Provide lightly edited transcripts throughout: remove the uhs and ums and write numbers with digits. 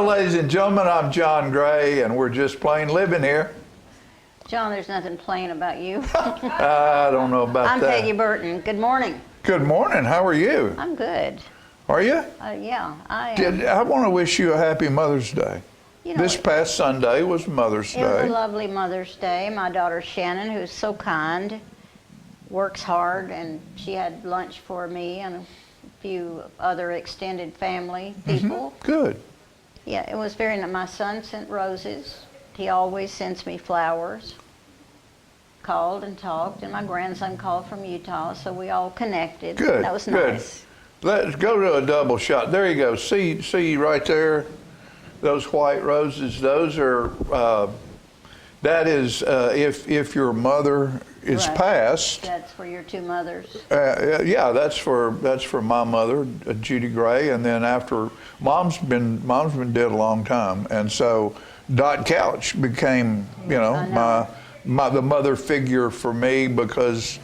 ladies and gentlemen, I'm John Gray, and we're just plain living here. John, there's nothing plain about you. I don't know about I'm that. Peggy Burton. Good morning. Good morning. How are you? I'm good. Are you? Yeah, I am. I want to wish you a happy Mother's Day. You know, This past Sunday was Mother's it was Day. a lovely Mother's Day. My daughter Shannon, who's so kind, works hard, and she had lunch for me and a few other extended family people. Good. Yeah, it was very nice. My son sent roses. He always sends me flowers. Called and talked, and my grandson called from Utah, so we all connected. Good. That was Good. nice. Let's go to a double shot. There you go. See right there, those white roses. Those are. That is if your mother is Right. passed. That's for your two mothers. Yeah, that's for my mother, Judy Gray, and then after mom's been dead a long time, and so Dot Couch became the mother figure for me because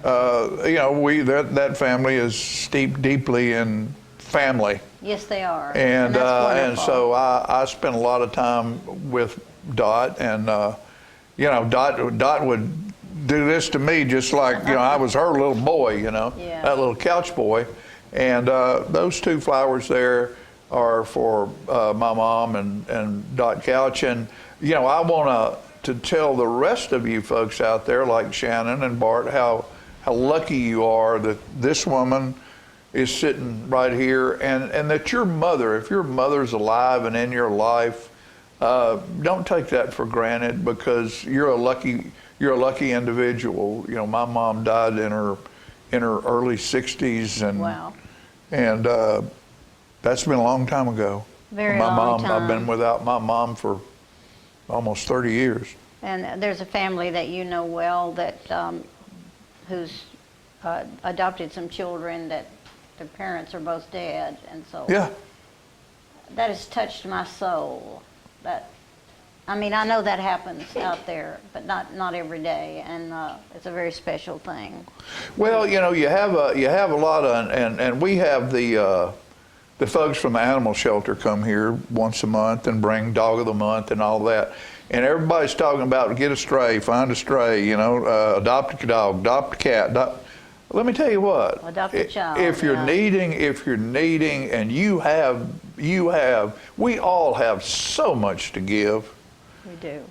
that family is steeped deeply in family. Yes, they are. And that's and wonderful. so I spent a lot of time with Dot, and Dot would do this to me just like I was her little boy, Yeah. that little couch boy. And those two flowers there are for my mom and Dot Couch. And I want to tell the rest of you folks out there, like Shannon and Bart, how lucky you are that this woman is sitting right here, and that your mother, if your mother's alive and in your life, don't take that for granted, because you're a lucky individual. My mom died in her early 60s, and Wow. and that's been a long time ago. Very my long mom, I've been time. without my mom for almost 30 years. And there's a family that you know well that who's adopted some children that their parents are both dead, and so Yeah. that has touched my soul. I know that happens out there, but not every day, and it's a very special thing. Well, you have a lot of, and we have the folks from the animal shelter come here once a month and bring dog of the month and all that, and everybody's talking about get a stray, find a stray, adopt a dog, adopt a cat. Let me tell you what. Adopt a child. If you're yeah. needing, and you have, we all have so much to give. We do.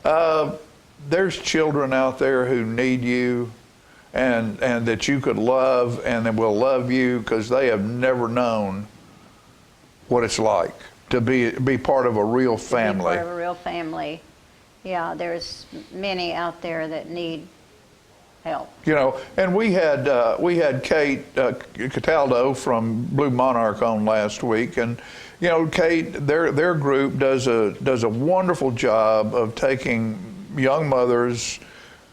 There's children out there who need you, and that you could love, and that will love you because they have never known what it's like to be part of a real family. Be part of a real family. Yeah, there's many out there that need help. And we had Kate Cataldo from Blue Monarch on last week, and Kate, their group does a wonderful job of taking young mothers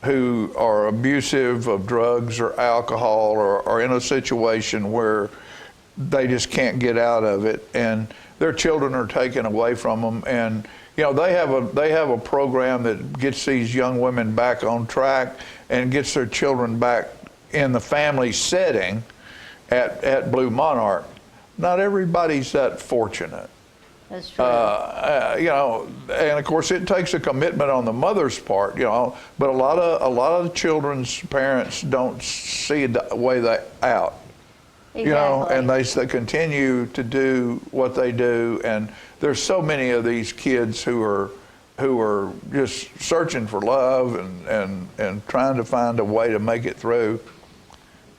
who are abusive of drugs or alcohol, or are in a situation where they just can't get out of it, and their children are taken away from them, and they have a program that gets these young women back on track and gets their children back in the family setting at Blue Monarch. Not everybody's that fortunate. That's true. And of course it takes a commitment on the mother's part, but a lot of the children's parents don't see a way out. Exactly. And they continue to do what they do, and there's so many of these kids who are just searching for love and trying to find a way to make it through.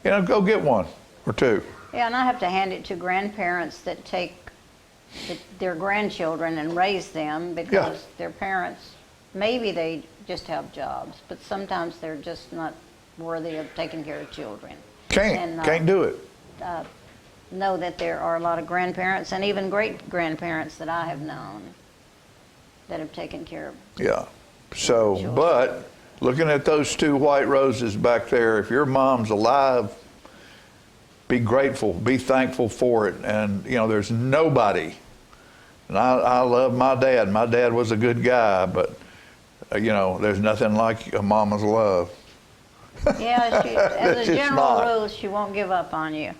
Go get one or two. Yeah, and I have to hand it to grandparents that take their grandchildren and raise them, because their parents, maybe they just have jobs, but sometimes they're just not worthy of taking care of children. Can't do it. Know that there are a lot of grandparents and even great grandparents that I have known that have taken care of. Yeah. So, children. but looking at those two white roses back there, if your mom's alive, be grateful, be thankful for it. And there's nobody. And I love my dad. My dad was a good guy, but there's nothing like a mama's love. Yeah, as a It's general not. rule, she won't give up on you.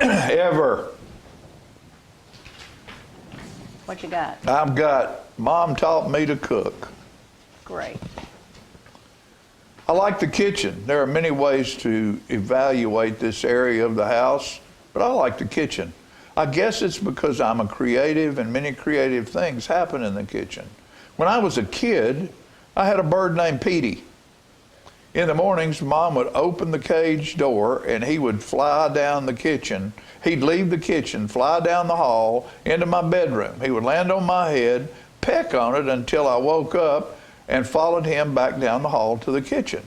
Ever. What you got? I've got Mom taught me to cook. Great. I like the kitchen. There are many ways to evaluate this area of the house, but I like the kitchen. I guess it's because I'm a creative and many creative things happen in the kitchen. When I was a kid, I had a bird named Petey. In the mornings, Mom would open the cage door and he would fly down the kitchen. He'd leave the kitchen, fly down the hall into my bedroom. He would land on my head, peck on it until I woke up and followed him back down the hall to the kitchen.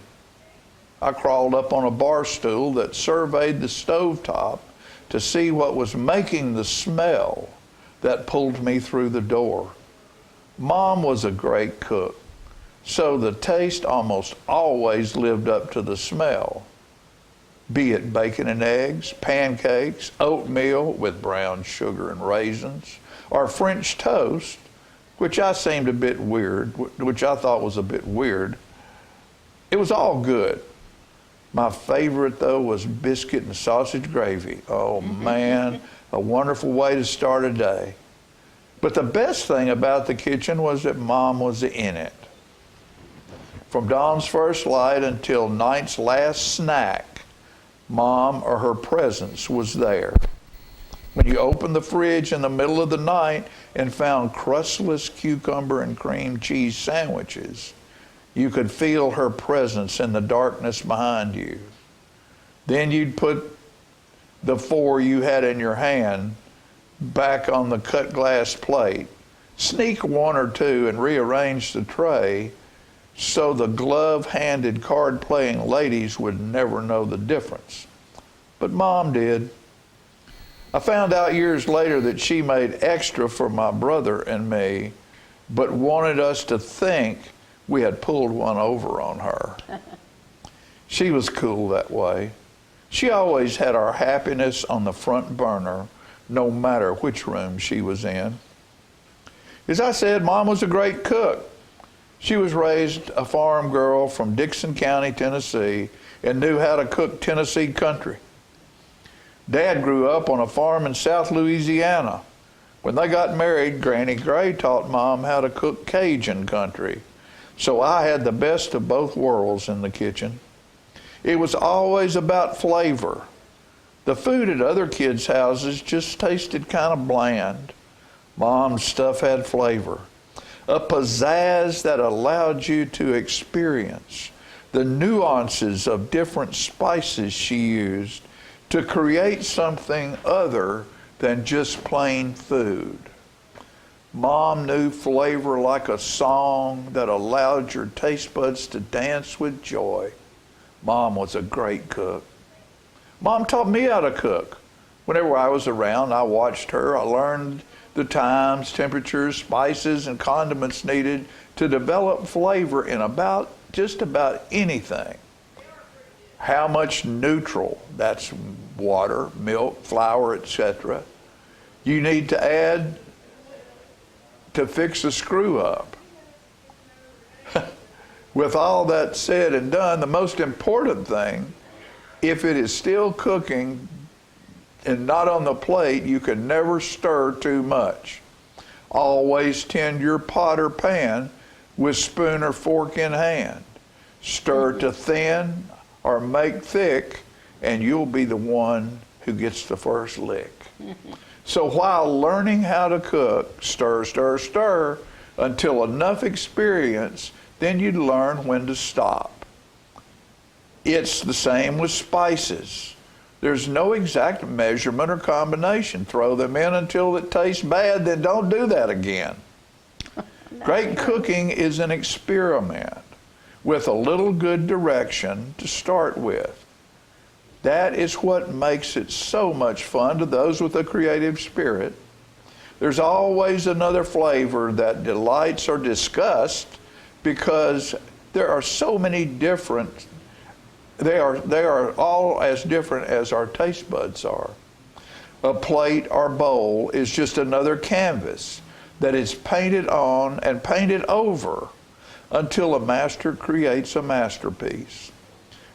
I crawled up on a bar stool that surveyed the stovetop to see what was making the smell that pulled me through the door. Mom was a great cook, so the taste almost always lived up to the smell, be it bacon and eggs, pancakes, oatmeal with brown sugar and raisins, or French toast, which I thought was a bit weird. It was all good. My favorite, though, was biscuit and sausage gravy. Oh, man, a wonderful way to start a day. But the best thing about the kitchen was that Mom was in it. From dawn's first light until night's last snack, Mom or her presence was there. When you opened the fridge in the middle of the night and found crustless cucumber and cream cheese sandwiches, you could feel her presence in the darkness behind you. Then you'd put the 4 you had in your hand back on the cut glass plate, sneak 1 or 2 and rearrange the tray so the glove-handed card-playing ladies would never know the difference. But Mom did. I found out years later that she made extra for my brother and me, but wanted us to think we had pulled one over on her. She was cool that way. She always had our happiness on the front burner, no matter which room she was in. As I said, Mom was a great cook. She was raised a farm girl from Dixon County, Tennessee, and knew how to cook Tennessee country. Dad grew up on a farm in South Louisiana. When they got married, Granny Gray taught Mom how to cook Cajun country. So I had the best of both worlds in the kitchen. It was always about flavor. The food at other kids' houses just tasted kind of bland. Mom's stuff had flavor, a pizzazz that allowed you to experience the nuances of different spices she used to create something other than just plain food. Mom knew flavor like a song that allowed your taste buds to dance with joy. Mom was a great cook. Mom taught me how to cook. Whenever I was around, I watched her. I learned the times, temperatures, spices, and condiments needed to develop flavor in just about anything. How much neutral, that's water, milk, flour, etc., you need to add to fix a screw up. With all that said and done, the most important thing, if it is still cooking and not on the plate, you can never stir too much. Always tend your pot or pan with spoon or fork in hand. Stir to thin or make thick, and you'll be the one who gets the first lick. So while learning how to cook, stir, stir, stir, until enough experience, then you'd learn when to stop. It's the same with spices. There's no exact measurement or combination. Throw them in until it tastes bad, then don't do that again. Great cooking is an experiment with a little good direction to start with. That is what makes it so much fun to those with a creative spirit. There's always another flavor that delights or disgusts because there are so many different, they are all as different as our taste buds are. A plate or bowl is just another canvas that is painted on and painted over until a master creates a masterpiece.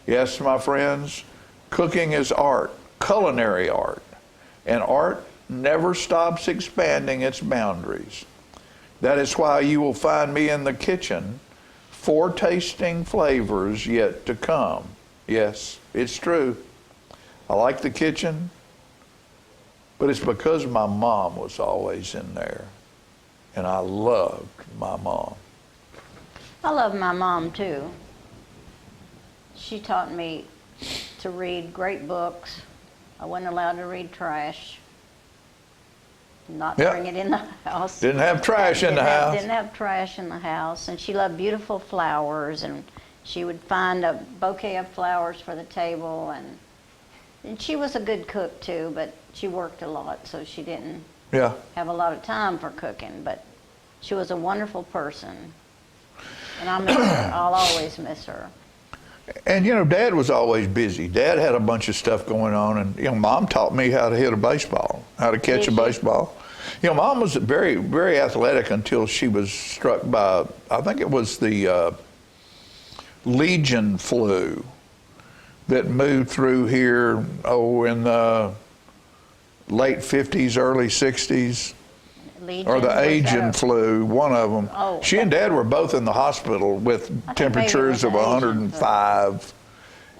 Yes, my friends, cooking is art, culinary art. And art never stops expanding its boundaries. That is why you will find me in the kitchen, foretasting flavors yet to come. Yes, it's true. I like the kitchen, but it's because my mom was always in there, and I loved my mom. I love my mom too. She taught me to read great books. I wasn't allowed to read trash. Not Yep. bring it in the house. Didn't have trash in the house. Didn't have trash in the house. And she loved beautiful flowers, and she would find a bouquet of flowers for the table. And she was a good cook too, but she worked a lot, so she didn't Yeah. have a lot of time for cooking. But she was a wonderful person, and I miss her. I'll always miss her. And, Dad was always busy. Dad had a bunch of stuff going on, and, Mom taught me how to hit a baseball, how to catch Did a she? baseball. Mom was very, very athletic until she was struck by, I think it was the Legion flu that moved through here, in the late 50s, early 60s. Legion, Or the was that Asian a- flu, one of them. Oh, She and Dad were both in the hospital with maybe it temperatures was of the Asian flu. 105.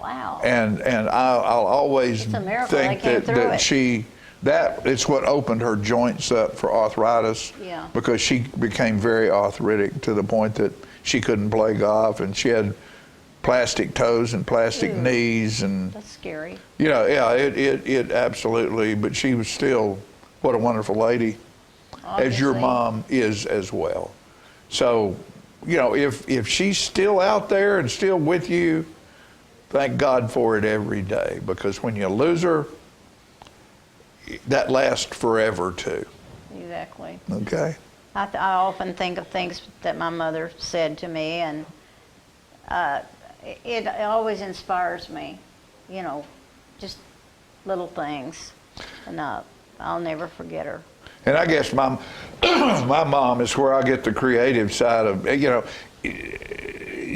Wow. And I'll always It's a miracle they think came that, through it. it's what opened her joints up for arthritis. Yeah. Because she became very arthritic to the point that she couldn't play golf, and she had plastic toes and plastic Ew. knees, and That's scary. it absolutely. But she was still, what a wonderful lady, as your Obviously. mom is as well. So, if she's still out there and still with you, thank God for it every day, because when you lose her, that lasts forever too. Exactly. Okay? I often think of things that my mother said to me, and it always inspires me, just little things. And I'll never forget her. And I guess my mom is where I get the creative side of,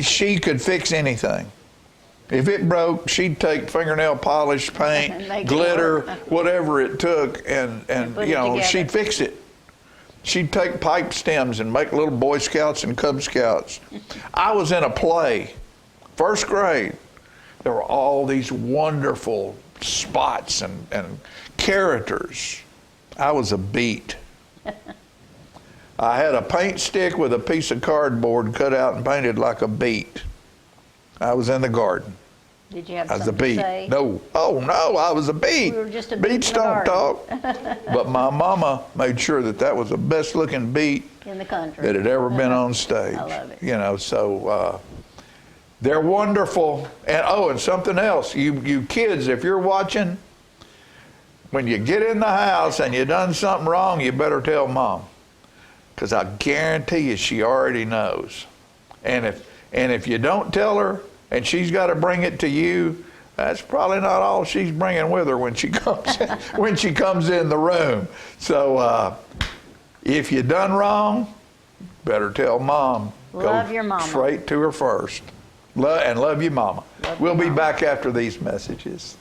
she could fix anything. If it broke, she'd take fingernail polish, And paint, make it glitter, work. whatever it took, and put it together. she'd fix it. She'd take pipe stems and make little Boy Scouts and Cub Scouts. I was in a play, first grade. There were all these wonderful spots and characters. I was a beet. I had a paint stick with a piece of cardboard cut out and painted like a beet. I was in the garden. Did you have I was a something to beet. say? No, oh no, I was a beet. We were just a beet Beets in the don't talk. garden. But my mama made sure that was the best looking beet In the country. that had ever been on stage. I love it. So they're wonderful. And something else, you kids, if you're watching, when you get in the house and you done something wrong, you better tell Mom, because I guarantee you she already knows. And if you don't tell her and she's got to bring it to you, that's probably not all she's bringing with her when she comes in the room. So if you done wrong, better tell Mom. Love your mama. Straight to her first. Love you, Mama. Love We'll your be mama. back after these messages.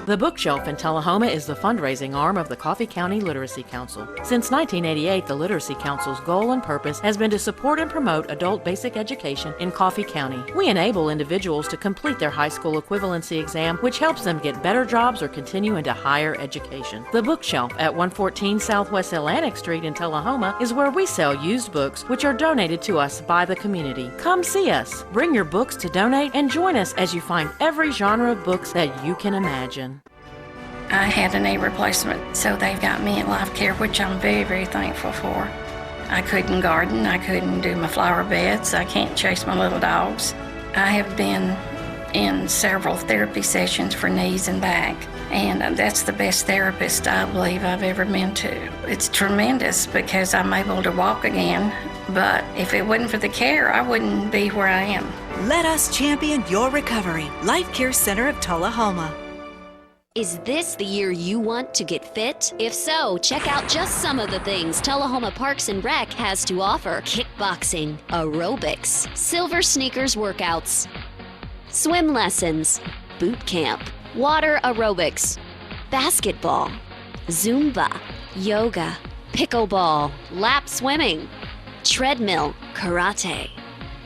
The Bookshelf in Tullahoma is the fundraising arm of the Coffee County Literacy Council. Since 1988, the Literacy Council's goal and purpose has been to support and promote adult basic education in Coffee County. We enable individuals to complete their high school equivalency exam, which helps them get better jobs or continue into higher education. The Bookshelf at 114 Southwest Atlantic Street in Tullahoma is where we sell used books which are donated to us by the community. Come see us, bring your books to donate, and join us as you find every genre of books that you can imagine. I had a knee replacement, so they've got me in life care, which I'm very, very thankful for. I couldn't garden, I couldn't do my flower beds, I can't chase my little dogs. I have been in several therapy sessions for knees and back, and that's the best therapist I believe I've ever been to. It's tremendous because I'm able to walk again, but if it wasn't for the care, I wouldn't be where I am. Let us champion your recovery. Life Care Center of Tullahoma. Is this the year you want to get fit? If so, check out just some of the things Tullahoma Parks and Rec has to offer. Kickboxing, aerobics, silver sneakers workouts, swim lessons, boot camp, water aerobics, basketball, Zumba, yoga, pickleball, lap swimming, treadmill, karate.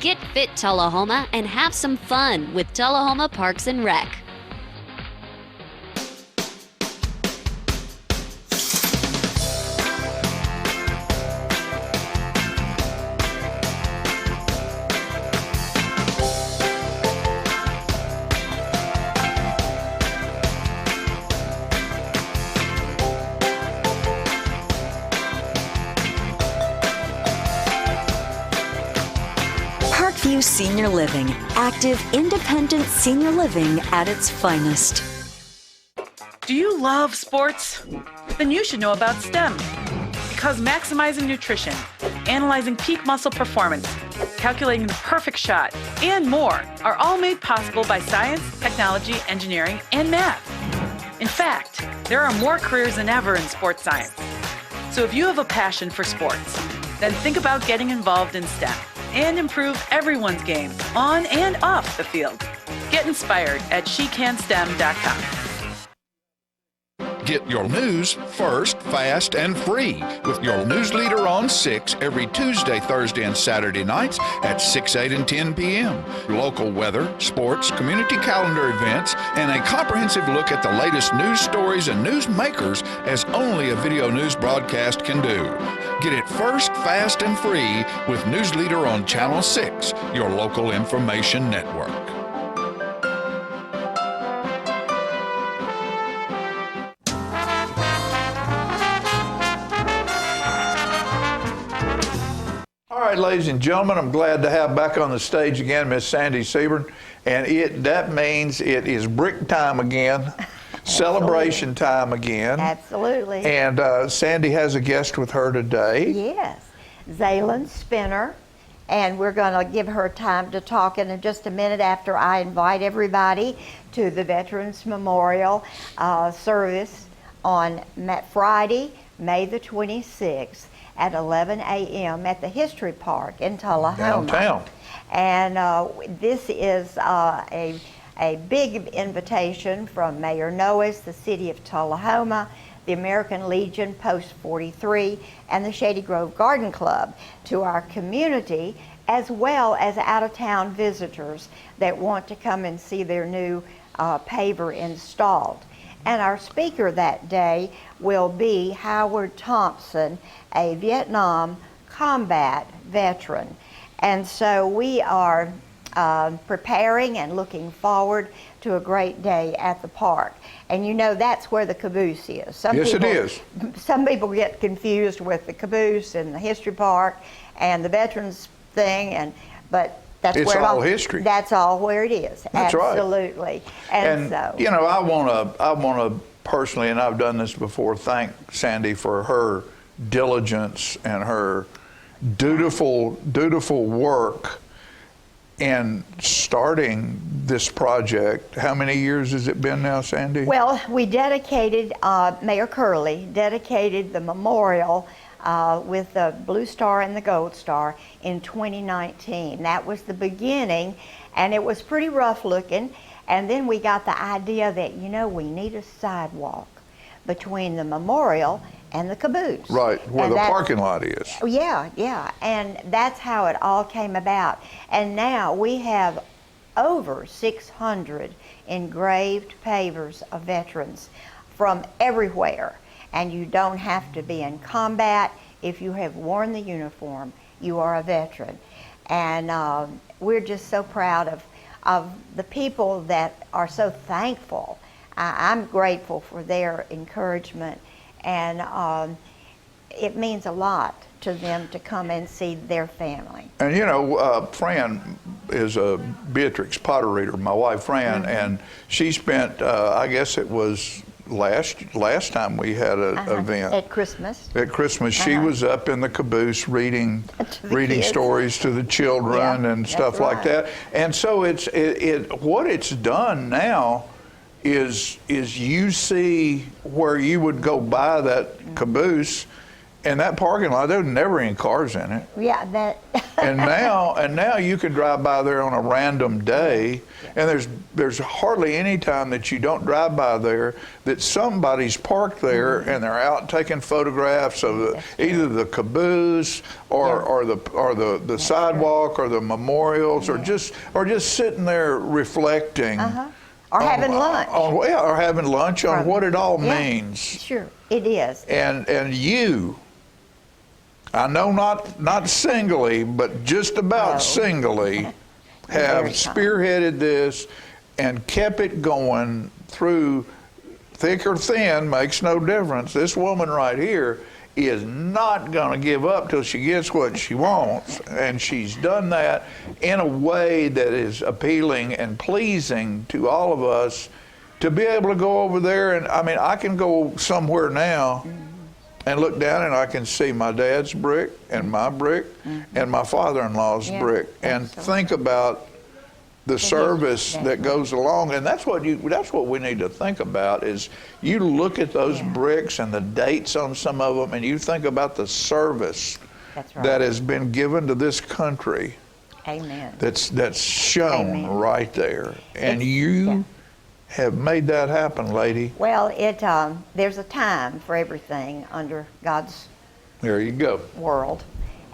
Get fit, Tullahoma, and have some fun with Tullahoma Parks and Rec. Parkview Senior Living, active, independent senior living at its finest. Do you love sports? Then you should know about STEM. Because maximizing nutrition, analyzing peak muscle performance, calculating the perfect shot, and more are all made possible by science, technology, engineering, and math. In fact, there are more careers than ever in sports science. So if you have a passion for sports, then think about getting involved in STEM and improve everyone's game on and off the field. Get inspired at SheCanSTEM.com. Get your news first, fast, and free with your news leader on 6 every Tuesday, Thursday, and Saturday nights at 6, 8, and 10 p.m. Local weather, sports, community calendar events, and a comprehensive look at the latest news stories and news makers as only a video news broadcast can do. Get it first, fast, and free with News Leader on Channel 6, your local information network. All right, ladies and gentlemen, I'm glad to have back on the stage again Miss Sandy Sebern, and that means it is brick time again, celebration time again. Absolutely. And Sandy has a guest with her today. Yes, Zaylin Spinner, and we're going to give her time to talk in just a minute after I invite everybody to the Veterans Memorial service on Friday, May the 26th. At 11 a.m. at the History Park in Tullahoma. Downtown. And this is a big invitation from Mayor Noes, the City of Tullahoma, the American Legion Post 43, and the Shady Grove Garden Club to our community, as well as out-of-town visitors that want to come and see their new paver installed. And our speaker that day will be Howard Thompson, a Vietnam combat veteran. And so we are preparing and looking forward to a great day at the park. And you know that's where the caboose is. It is. Some people get confused with the caboose and the history park and the veterans thing, but that's it's where all history. That's all where it is. That's Absolutely. Right. And so, you know, I want to personally, and I've done this before, thank Sandy for her diligence and her dutiful work in starting this project. How many years has it been now, Sandy? well, we dedicated, Mayor Curley dedicated the memorial with the Blue Star and the Gold Star in 2019. That was the beginning, and it was pretty rough looking. And then we got the idea that, you know, we need a sidewalk between the memorial and the caboose. Right, where and the parking lot is. Yeah, and that's how it all came about. And now we have over 600 engraved pavers of veterans from everywhere. And you don't have to be in combat. If you have worn the uniform, you are a veteran. And we're just so proud of the people that are so thankful. I'm grateful for their encouragement, and it means a lot to them to come and see their family. And you know, Fran is a Beatrix Potter reader, my wife Fran, and she spent, I guess it was last time we had an event. At Christmas. At Christmas, she was up in the caboose reading kids. stories to the children Yeah, and stuff that's like right. that. And so what it's done now is you see where you would go buy that caboose, And that parking lot, there was never any cars in it. Yeah, that. And now you can drive by there on a random day, and there's hardly any time that you don't drive by there that somebody's parked there and they're out taking photographs of either the caboose or the sidewalk or the memorials or just sitting there reflecting. Or having lunch. Or having lunch on what it all means. Sure, it is. And you, I know not singly, but just about singly, have spearheaded this and kept it going through thick or thin, makes no difference. This woman right here is not going to give up till she gets what she wants, and she's done that in a way that is appealing and pleasing to all of us to be able to go over there. And I mean, I can go somewhere now and look down and I can see my dad's brick and my brick and my father-in-law's brick, and think about the service that goes along. And that's what we need to think about, is you look at those bricks and the dates on some of them, and you think about the service that has been given to this country. Amen. That's shown right there. And you have made that happen, lady. Well, there's a time for everything under God's There you go. world.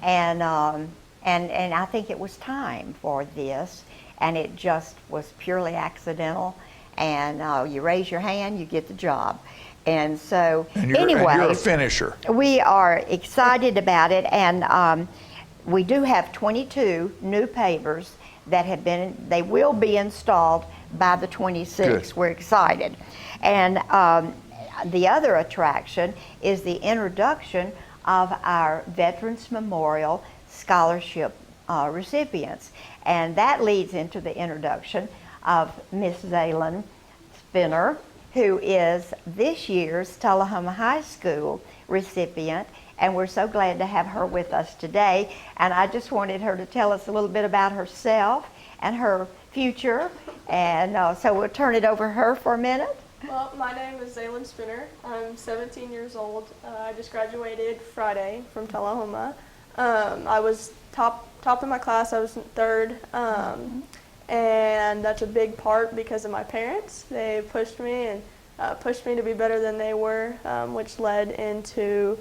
And I think it was time for this. And it just was purely accidental. And you raise your hand, you get the job. And so, anyway, you're a finisher. We are excited about it. And we do have 22 new pavers that they will be installed by the 26th. Good. We're excited. And the other attraction is the introduction of our Veterans Memorial Scholarship recipients. And that leads into the introduction of Miss Zaylin Spinner, who is this year's Tullahoma High School recipient. And we're so glad to have her with us today. And I just wanted her to tell us a little bit about herself and her future. And so we'll turn it over to her for a minute. Well, my name is Zaylin Spinner. I'm 17 years old. I just graduated Friday from Tullahoma. I was top in my class. I was third. And that's a big part because of my parents. They pushed me and pushed me to be better than they were, which led into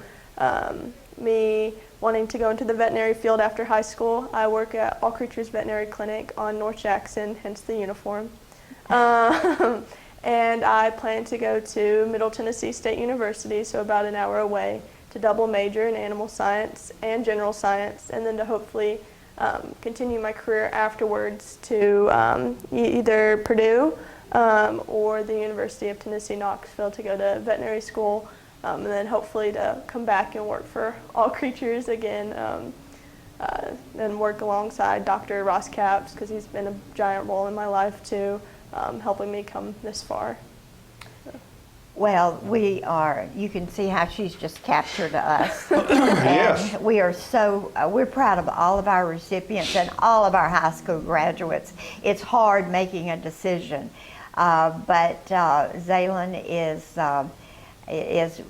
me wanting to go into the veterinary field after high school. I work at All Creatures Veterinary Clinic on North Jackson, hence the uniform. And I plan to go to Middle Tennessee State University, so about an hour away, to double major in animal science and general science, and then to hopefully continue my career afterwards to either Purdue or the University of Tennessee, Knoxville, to go to veterinary school, and then hopefully to come back and work for All Creatures again, and work alongside Dr. Ross Capps, because he's been a giant role in my life too, helping me come this far. Well, you can see how she's just captured us. Yes. And we are we're proud of all of our recipients and all of our high school graduates. It's hard making a decision, but Zaylin is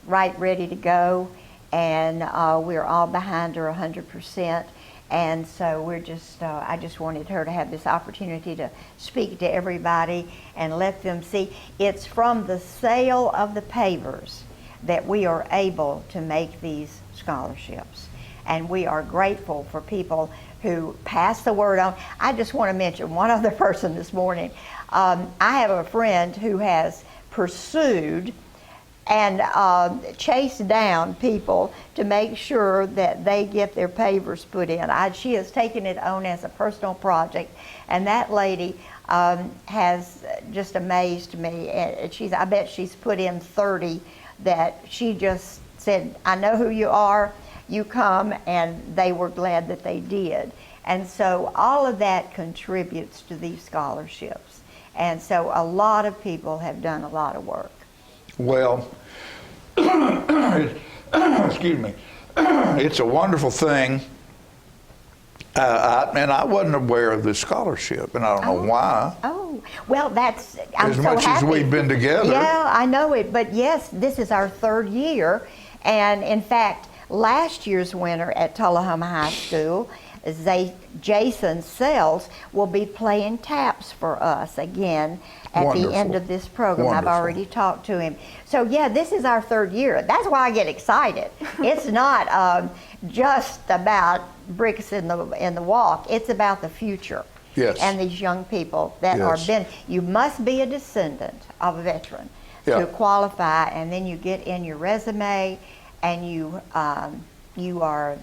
right ready to go, and we're all behind her 100%. And so we're just, I just wanted her to have this opportunity to speak to everybody and let them see. It's from the sale of the pavers that we are able to make these scholarships. And we are grateful for people who pass the word on. I just want to mention one other person this morning. I have a friend who has pursued and chase down people to make sure that they get their pavers put in. She has taken it on as a personal project, and that lady has just amazed me. And I bet she's put in 30 that she just said, I know who you are, you come, and they were glad that they did. And so all of that contributes to these scholarships. And so a lot of people have done a lot of work. Well, excuse me, it's a wonderful thing. And I wasn't aware of this scholarship, and I don't know why. Oh, well, I'm as so much happy. as we've been together. Yeah, I know it, but yes, this is our third year, And in fact, last year's winner at Tullahoma High School, Jason Sells, will be playing taps for us again at Wonderful. the end of this program. I've Wonderful. already talked to him. So yeah, this is our third year. That's why I get excited. It's not just about bricks in the walk. It's about the future. Yes. And these young people that Yes. you must be a descendant of a veteran Yeah. to qualify, and then you get in your resume, and you are,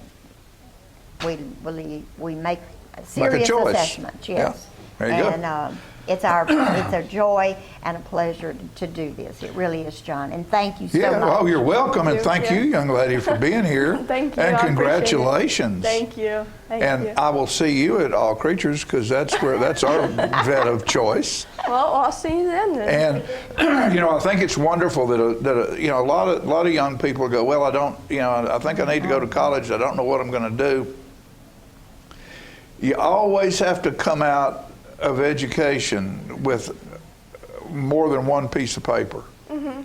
we make serious choice. assessments. Yes. Yeah. There you go. And it's a joy and a pleasure to do this. It really is, John. And thank you so Yeah, much. oh, you're welcome, and thank you, young lady, for being here. Thank you. And I appreciate it. congratulations. Thank you. Thank And you. I will see you at All Creatures, because that's our vet of choice. Well, I'll see you then. And you know, I think it's wonderful that you know, a lot of young people go, well, I think I need to go to college. I don't know what I'm going to do. You always have to come out of education with more than one piece of paper. Mm-hmm.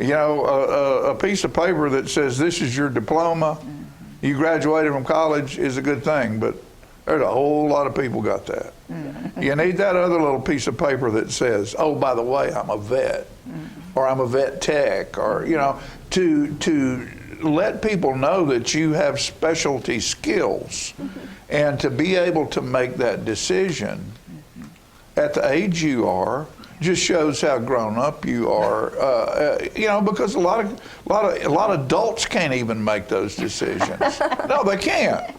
You know, a piece of paper that says this is your diploma, you graduated from college, is a good thing, but there's a whole lot of people got that. You need that other little piece of paper that says, oh, by the way, I'm a vet, or I'm a vet tech, or, you know, to let people know that you have specialty skills, and to be able to make that decision at the age you are just shows how grown up you are. You know, because a lot of adults can't even make those decisions. No, they can't.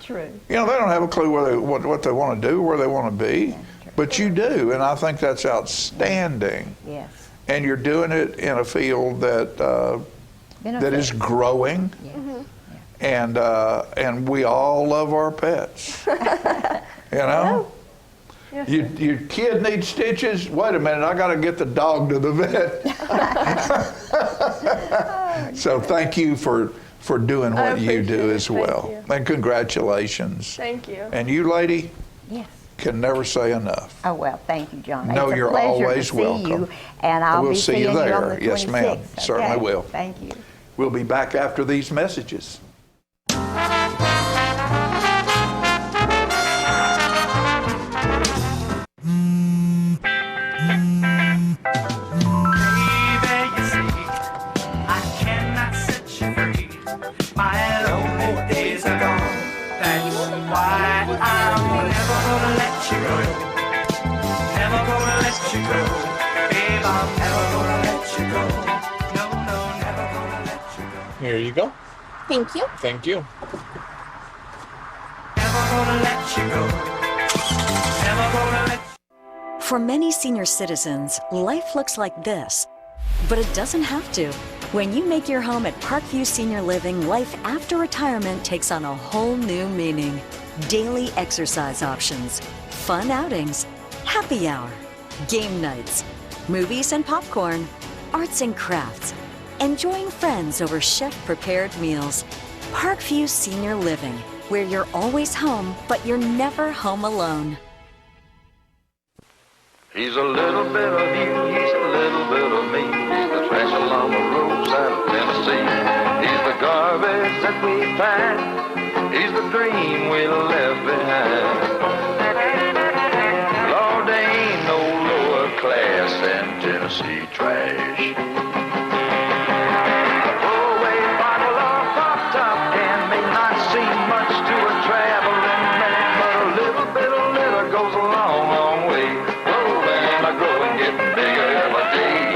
True. You know, they don't have a clue what they want to do, where they want to be, but you do, and I think that's outstanding. Yes. And you're doing it in a field that is growing. Yes. And we all love our pets. You know? Yes, Your kid needs stitches? Wait a minute, I got to get the dog to the vet. So thank you for doing I what you appreciate do it. as Thank well. you. And congratulations. Thank you. And you, lady, Yes. can never say enough. Oh, well, thank you, John. No, It's a you're pleasure always to see welcome. you, and I'll We'll be see seeing you you on there. the 26th. Yes, ma'am. Certainly Okay. will. Thank you. We'll be back after these messages. Here you go. Thank you. Thank you. For many senior citizens, life looks like this, but it doesn't have to. When you make your home at Parkview Senior Living, life after retirement takes on a whole new meaning. Daily exercise options, fun outings, happy hour, game nights, movies and popcorn, arts and crafts, enjoying friends over chef-prepared meals. Parkview Senior Living, where you're always home, but you're never home alone. He's a little bit of you, he's a little bit of me. He's the trash along the roadside of Tennessee. He's the garbage that we find. He's the dream we left behind. Lord, there ain't no lower class than Tennessee trash. A throwaway bottle or pop-top can may not seem much to a traveling man, but a little bit of litter goes a long, long way. Growing, getting bigger every day.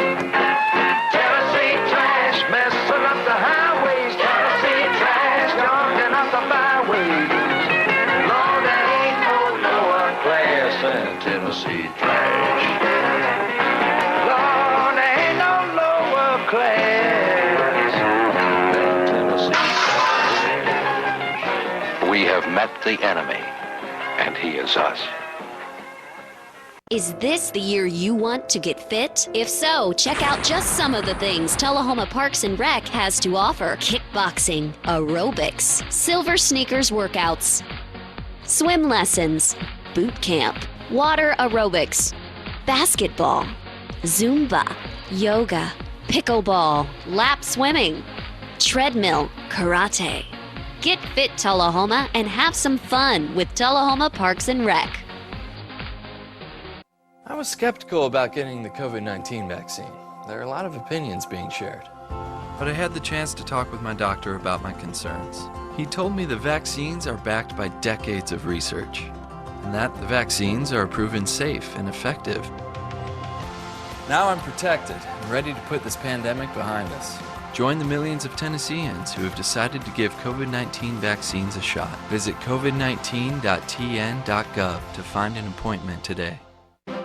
Tennessee trash messing up the highways. Tennessee trash jogging up the byways. Lord, there ain't no lower class than Tennessee trash. Lord, there ain't no lower class than Tennessee trash. We have met the enemy, and he is us. Is this the year you want to get fit? If so, check out just some of the things Tullahoma Parks and Rec has to offer. Kickboxing, aerobics, silver sneakers workouts, swim lessons, boot camp, water aerobics, basketball, Zumba, yoga, pickleball, lap swimming, treadmill, karate. Get fit, Tullahoma, and have some fun with Tullahoma Parks and Rec. I was skeptical about getting the COVID-19 vaccine. There are a lot of opinions being shared. But I had the chance to talk with my doctor about my concerns. He told me the vaccines are backed by decades of research, and that the vaccines are proven safe and effective. Now I'm protected and ready to put this pandemic behind us. Join the millions of Tennesseans who have decided to give COVID-19 vaccines a shot. Visit covid19.tn.gov to find an appointment today.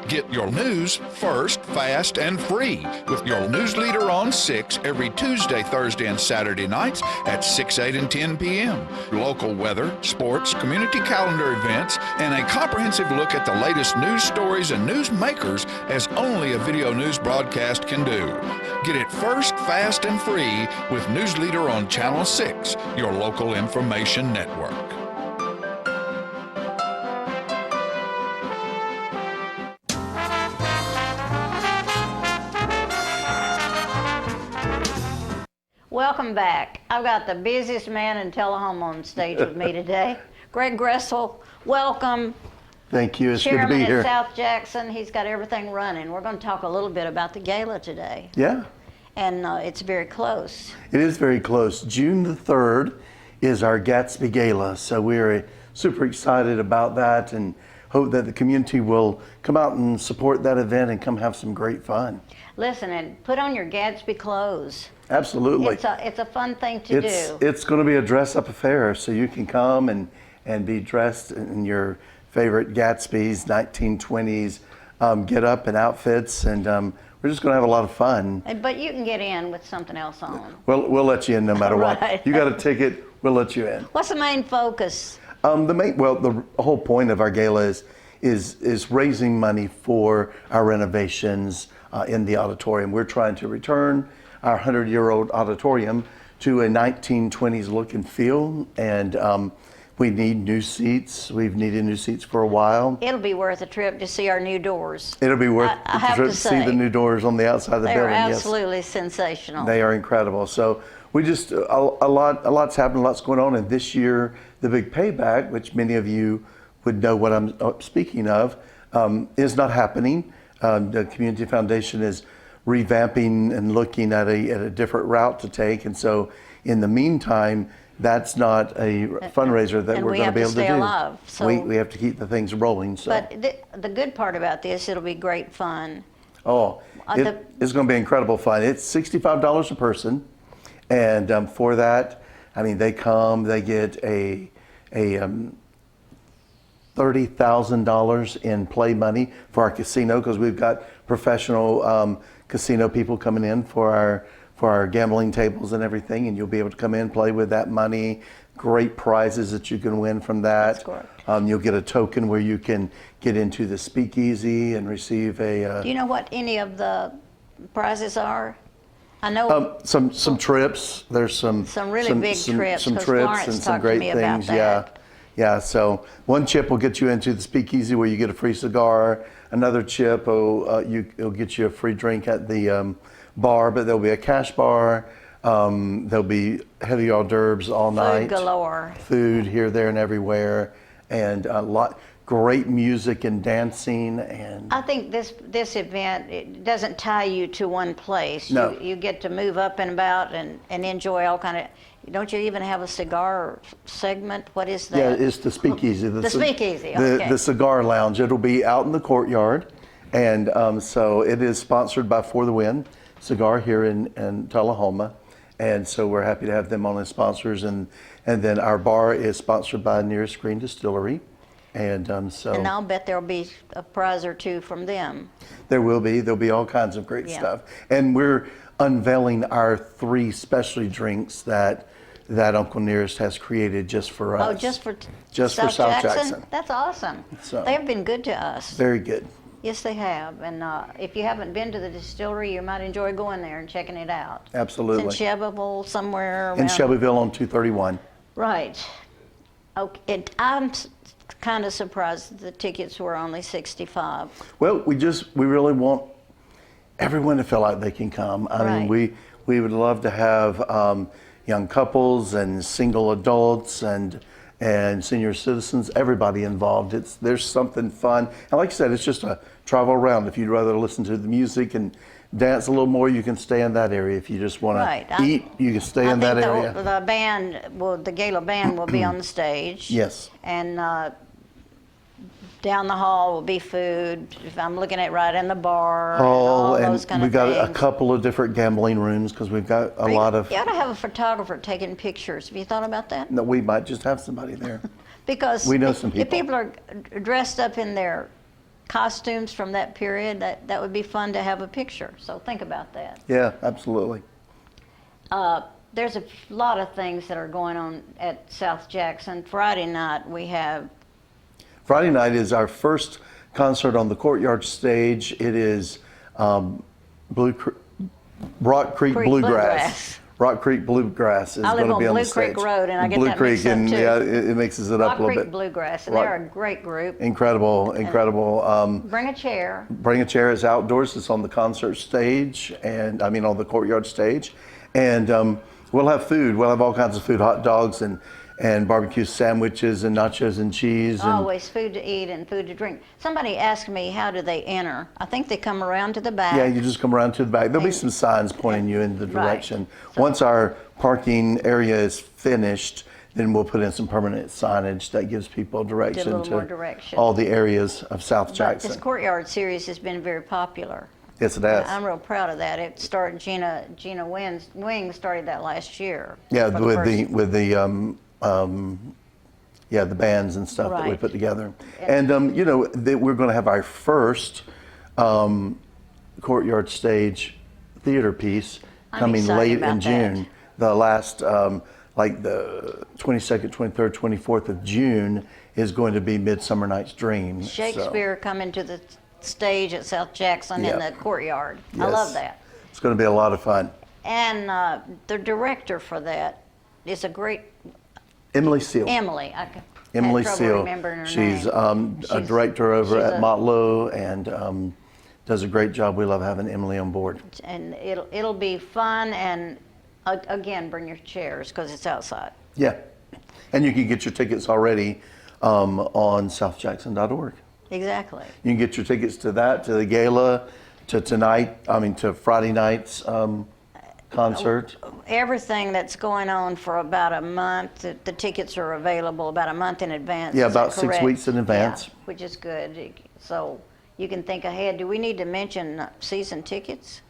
Get your news first, fast, and free with your news leader on 6 every Tuesday, Thursday, and Saturday nights at 6, 8, and 10 p.m. Local weather, sports, community calendar events, and a comprehensive look at the latest news stories and news makers as only a video news broadcast can do. Get it first, fast, and free with News Leader on Channel 6, your local information network. Welcome back. I've got the busiest man in Tullahoma on stage with me today. Greg Gressel, welcome. Thank you. It's Chairman good to be here. at South Jackson. He's got everything running. We're going to talk a little bit about the gala today. Yeah, And it's very close. it is very close. June the 3rd is our Gatsby Gala, so we're super excited about that and hope that the community will come out and support that event and come have some great fun. Listen, and put on your Gatsby clothes. Absolutely. It's a fun thing to do. It's going to be a dress-up affair, so you can come and be dressed in your favorite Gatsby's, 1920s get up and outfits, and we're just going to have a lot of fun. But you can get in with something else on. We'll let you in no matter Right. what. You got a ticket, we'll let you in. What's the main focus? The whole point of our gala is raising money for our renovations in the auditorium. We're trying to return our 100-year-old auditorium to a 1920s look and feel, and we need new seats. We've needed new seats for a while. It'll be worth a trip to see our new doors. It'll be worth I the have trip to to see say, the new doors on the outside of the They're building. absolutely sensational. They are incredible. So we just a lot's happened, lots going on, and this year the big payback, which many of you would know what I'm speaking of, is not happening. The Community Foundation is revamping and looking at a different route to take, and so in the meantime, that's not a fundraiser that and we're we going to have be to able to stay do. alive, so- We have to keep the things rolling. So. But the good part about this, it'll be great fun. Oh, it's going to be incredible fun. It's $65 a person, and for that, I mean, they come, they get a $30,000 in play money for our casino, because we've got professional casino people coming in for our gambling tables and everything, and you'll be able to come in, play with that money. Great prizes that you can win from that. You'll get a token where you can get into the speakeasy and receive a. Do you know what any of the prizes are? I know some trips. There's some really big trips, some 'cause trips Florence and some talked to great me about things. that. Yeah. So one chip will get you into the speakeasy where you get a free cigar. Another chip will get you a free drink at the bar, but there'll be a cash bar. There'll be heavy hors d'oeuvres all night. Food galore. Food here, there, and everywhere, and a lot great music and dancing. And I think this event, it doesn't tie you to one place. No. You get to move up and about and enjoy all kind of. Don't you even have a cigar segment? What is that? yeah, it's the speakeasy. The speakeasy, The, okay. the cigar lounge. It'll be out in the courtyard, and so it is sponsored by For the Win Cigar here in Tullahoma, and so we're happy to have them on as sponsors. And then our bar is sponsored by Nearest Green Distillery, and so. And I'll bet there'll be a prize or two from them. There'll be all kinds of great Yeah. stuff, and we're unveiling our 3 specialty drinks that Uncle Nearest has created just for us. Oh, just for South Jackson. That's awesome. So- They've been good to us. Very good. Yes, they have. And if you haven't been to the distillery, you might enjoy going there and checking it out. Absolutely. It's in Shelbyville, somewhere around. In Shelbyville on 231. Right. Okay. I'm kind of surprised that the tickets were only $65. Well, we really want everyone to feel like they can come. I mean, Right. we would love to have young couples and single adults and senior citizens, everybody involved. There's something fun. And like I said, it's just a travel around. If you'd rather listen to the music and dance a little more, you can stay in that area. If you just want to eat, you can stay in that area. The band, the gala band will be on the stage. Yes. And down the hall will be food. If I'm looking at right in the bar, and all those kind of we've got things. a couple of different gambling rooms because we've got a lot of. You ought to have a photographer taking pictures. Have you thought about that? No, we might just have somebody there. Because we know some if people. people are dressed up in their costumes from that period, that would be fun to have a picture. So think about that. Yeah, absolutely. There's a lot of things that are going on at South Jackson. Friday night we have. Friday night is our first concert on the Courtyard stage. It is Rock Creek Bluegrass. Rock Creek Bluegrass is going to be on the stage. I live on Blue Creek Road, and I get Blue that Creek, mixed up and too. yeah, it mixes it up a little Rock Creek bit. Bluegrass, and they're a great group. Incredible. Bring a chair. Bring a chair. It's outdoors. It's on the concert stage, and I mean on the Courtyard stage, and we'll have food. We'll have all kinds of food: hot dogs and barbecue sandwiches and nachos and cheese. Always food to eat and food to drink. Somebody asked me, how do they enter? I think they come around to the back. Yeah, you just come around to the back. There'll be some signs pointing you in the direction. Right. Once our parking area is finished, then we'll put in some permanent signage that gives people direction to all the areas of South Jackson. This Courtyard series has been very popular. Yes, it has. I'm real proud of that. It started, Gina Wing started that last year. Yeah, with the bands and stuff that we put together. And we're going to have our first Courtyard stage theater piece coming late in June. The last, like the 22nd, 23rd, 24th of June is going to be Midsummer Night's Dream. Shakespeare coming to the stage at South Jackson in the Courtyard. Yes. I love that. It's going to be a lot of fun. And the director for that is a great Emily Seal. Emily Seal. Remembering her She's name. A director over at Motlow and does a great job. We love having Emily on board. And it'll be fun, and again, bring your chairs because it's outside. Yeah, and you can get your tickets already on southjackson.org. Exactly. You can get your tickets to that, to the gala, to Friday night's concert. Everything that's going on for about a month, the tickets are available about a month in advance. Yeah, about 6 weeks in advance. Yeah, which is good. So you can think ahead. Do we need to mention season tickets?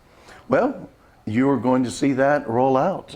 Well, you are going to see that roll out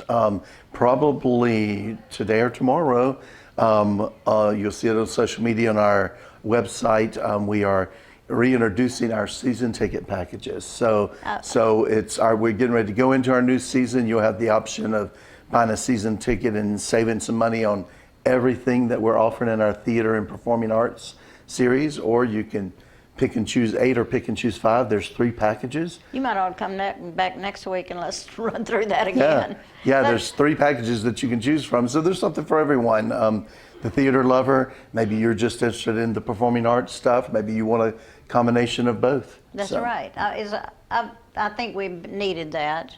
probably today or tomorrow. You'll see it on social media, on our website. We are reintroducing our season ticket packages. So we're getting ready to go into our new season. You'll have the option of buying a season ticket and saving some money on everything that we're offering in our theater and performing arts series, or you can pick and choose 8 or pick and choose 5. There's 3 packages. You might ought to come back next week and let's run through that again. Yeah, there's 3 packages that you can choose from. So there's something for everyone. The theater lover, maybe you're just interested in the performing arts stuff. Maybe you want a combination of both. That's right. I think we've needed that.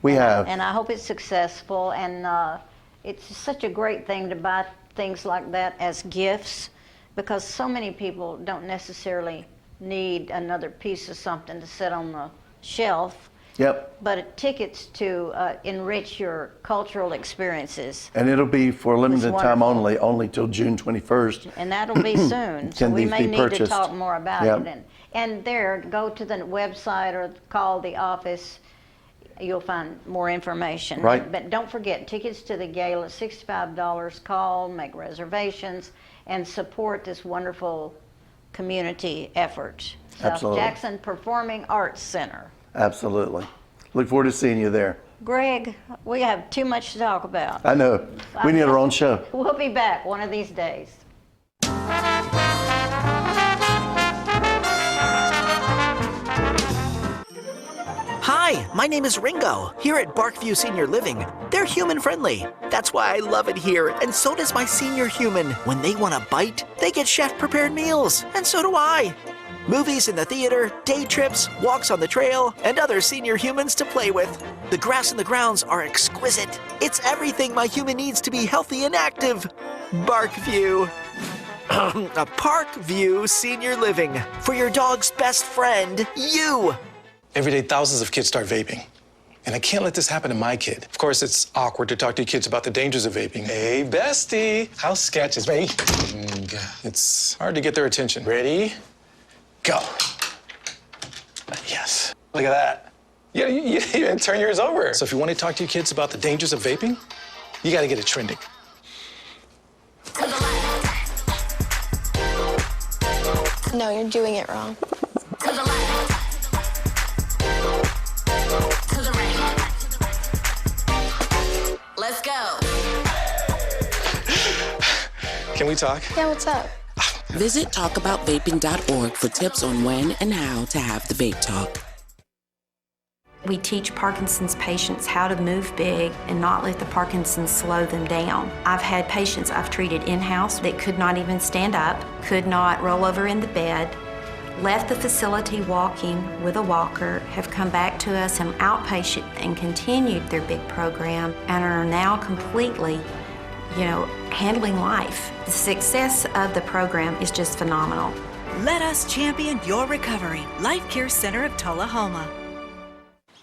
We have. And I hope it's successful. And it's such a great thing to buy things like that as gifts, because so many people don't necessarily need another piece of something to sit on the shelf. Yep. But tickets to enrich your cultural experiences. And it'll be for a limited time only till June 21st. And that'll be soon. So we may need to talk more about it. And go to the website or call the office. You'll find more information. Right. But don't forget, tickets to the gala, $65. Call, make reservations, and support this wonderful community effort. Absolutely. South Jackson Performing Arts Center. Absolutely. Look forward to seeing you there. Greg, we have too much to talk about. I know. We need our own show. We'll be back one of these days. Hi, my name is Ringo, here at Barkview Senior Living. They're human friendly. That's why I love it here, and so does my senior human. When they want a bite, they get chef-prepared meals, and so do I. Movies in the theater, day trips, walks on the trail, and other senior humans to play with. The grass and the grounds are exquisite. It's everything my human needs to be healthy and active. Barkview. A Parkview Senior Living. For your dog's best friend, you. Every day, thousands of kids start vaping. And I can't let this happen to my kid. Of course, it's awkward to talk to your kids about the dangers of vaping. Hey, bestie, how's sketches, vaping? It's hard to get their attention. Ready? Go. Yes. Look at that. You even turn yours over. So if you want to talk to your kids about the dangers of vaping, you got to get it trending. No, you're doing it wrong. Let's go. Can we talk? Yeah, what's up? Visit talkaboutvaping.org for tips on when and how to have the vape talk. We teach Parkinson's patients how to move big and not let the Parkinson's slow them down. I've had patients I've treated in-house that could not even stand up, could not roll over in the bed, left the facility walking with a walker, have come back to us in outpatient and continued their big program and are now completely, handling life. The success of the program is just phenomenal. Let us champion your recovery. Life Care Center of Tullahoma.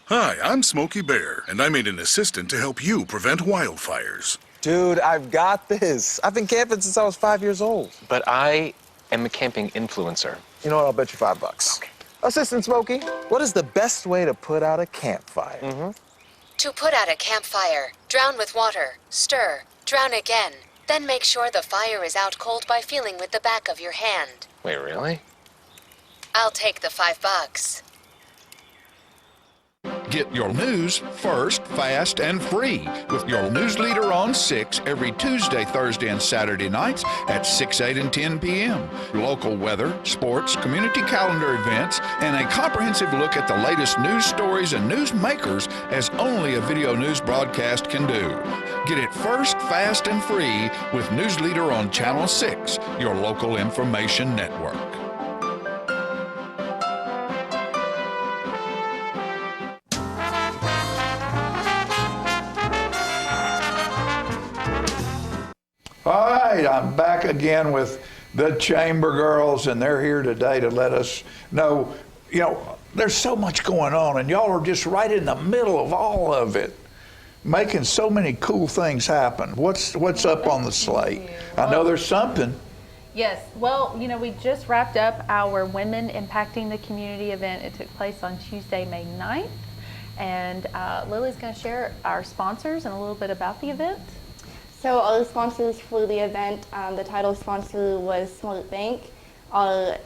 Hi, I'm Smokey Bear, and I made an assistant to help you prevent wildfires. Dude, I've got this. I've been camping since I was 5 years old. But I am a camping influencer. You know what? I'll bet you $5. Okay. Assistant Smokey, what is the best way to put out a campfire? To put out a campfire, drown with water, stir, drown again. Then make sure the fire is out cold by feeling with the back of your hand. Wait, really? I'll take the $5. Get your news first, fast, and free with your news leader on 6 every Tuesday, Thursday, and Saturday nights at 6, 8, and 10 p.m. Local weather, sports, community calendar events, and a comprehensive look at the latest news stories and news makers as only a video news broadcast can do. Get it first, fast, and free with News Leader on Channel 6, your local information network. All right, I'm back again with the Chamber Girls, and they're here today to let us know, there's so much going on, and y'all are just right in the middle of all of it, making so many cool things happen. What's up on the slate? I know there's something. Yes, well, we just wrapped up our Women Impacting the Community event. It took place on Tuesday, May 9th, and Lily's going to share our sponsors and a little bit about the event. So all the sponsors for the event, the title sponsor was Smart Bank. Our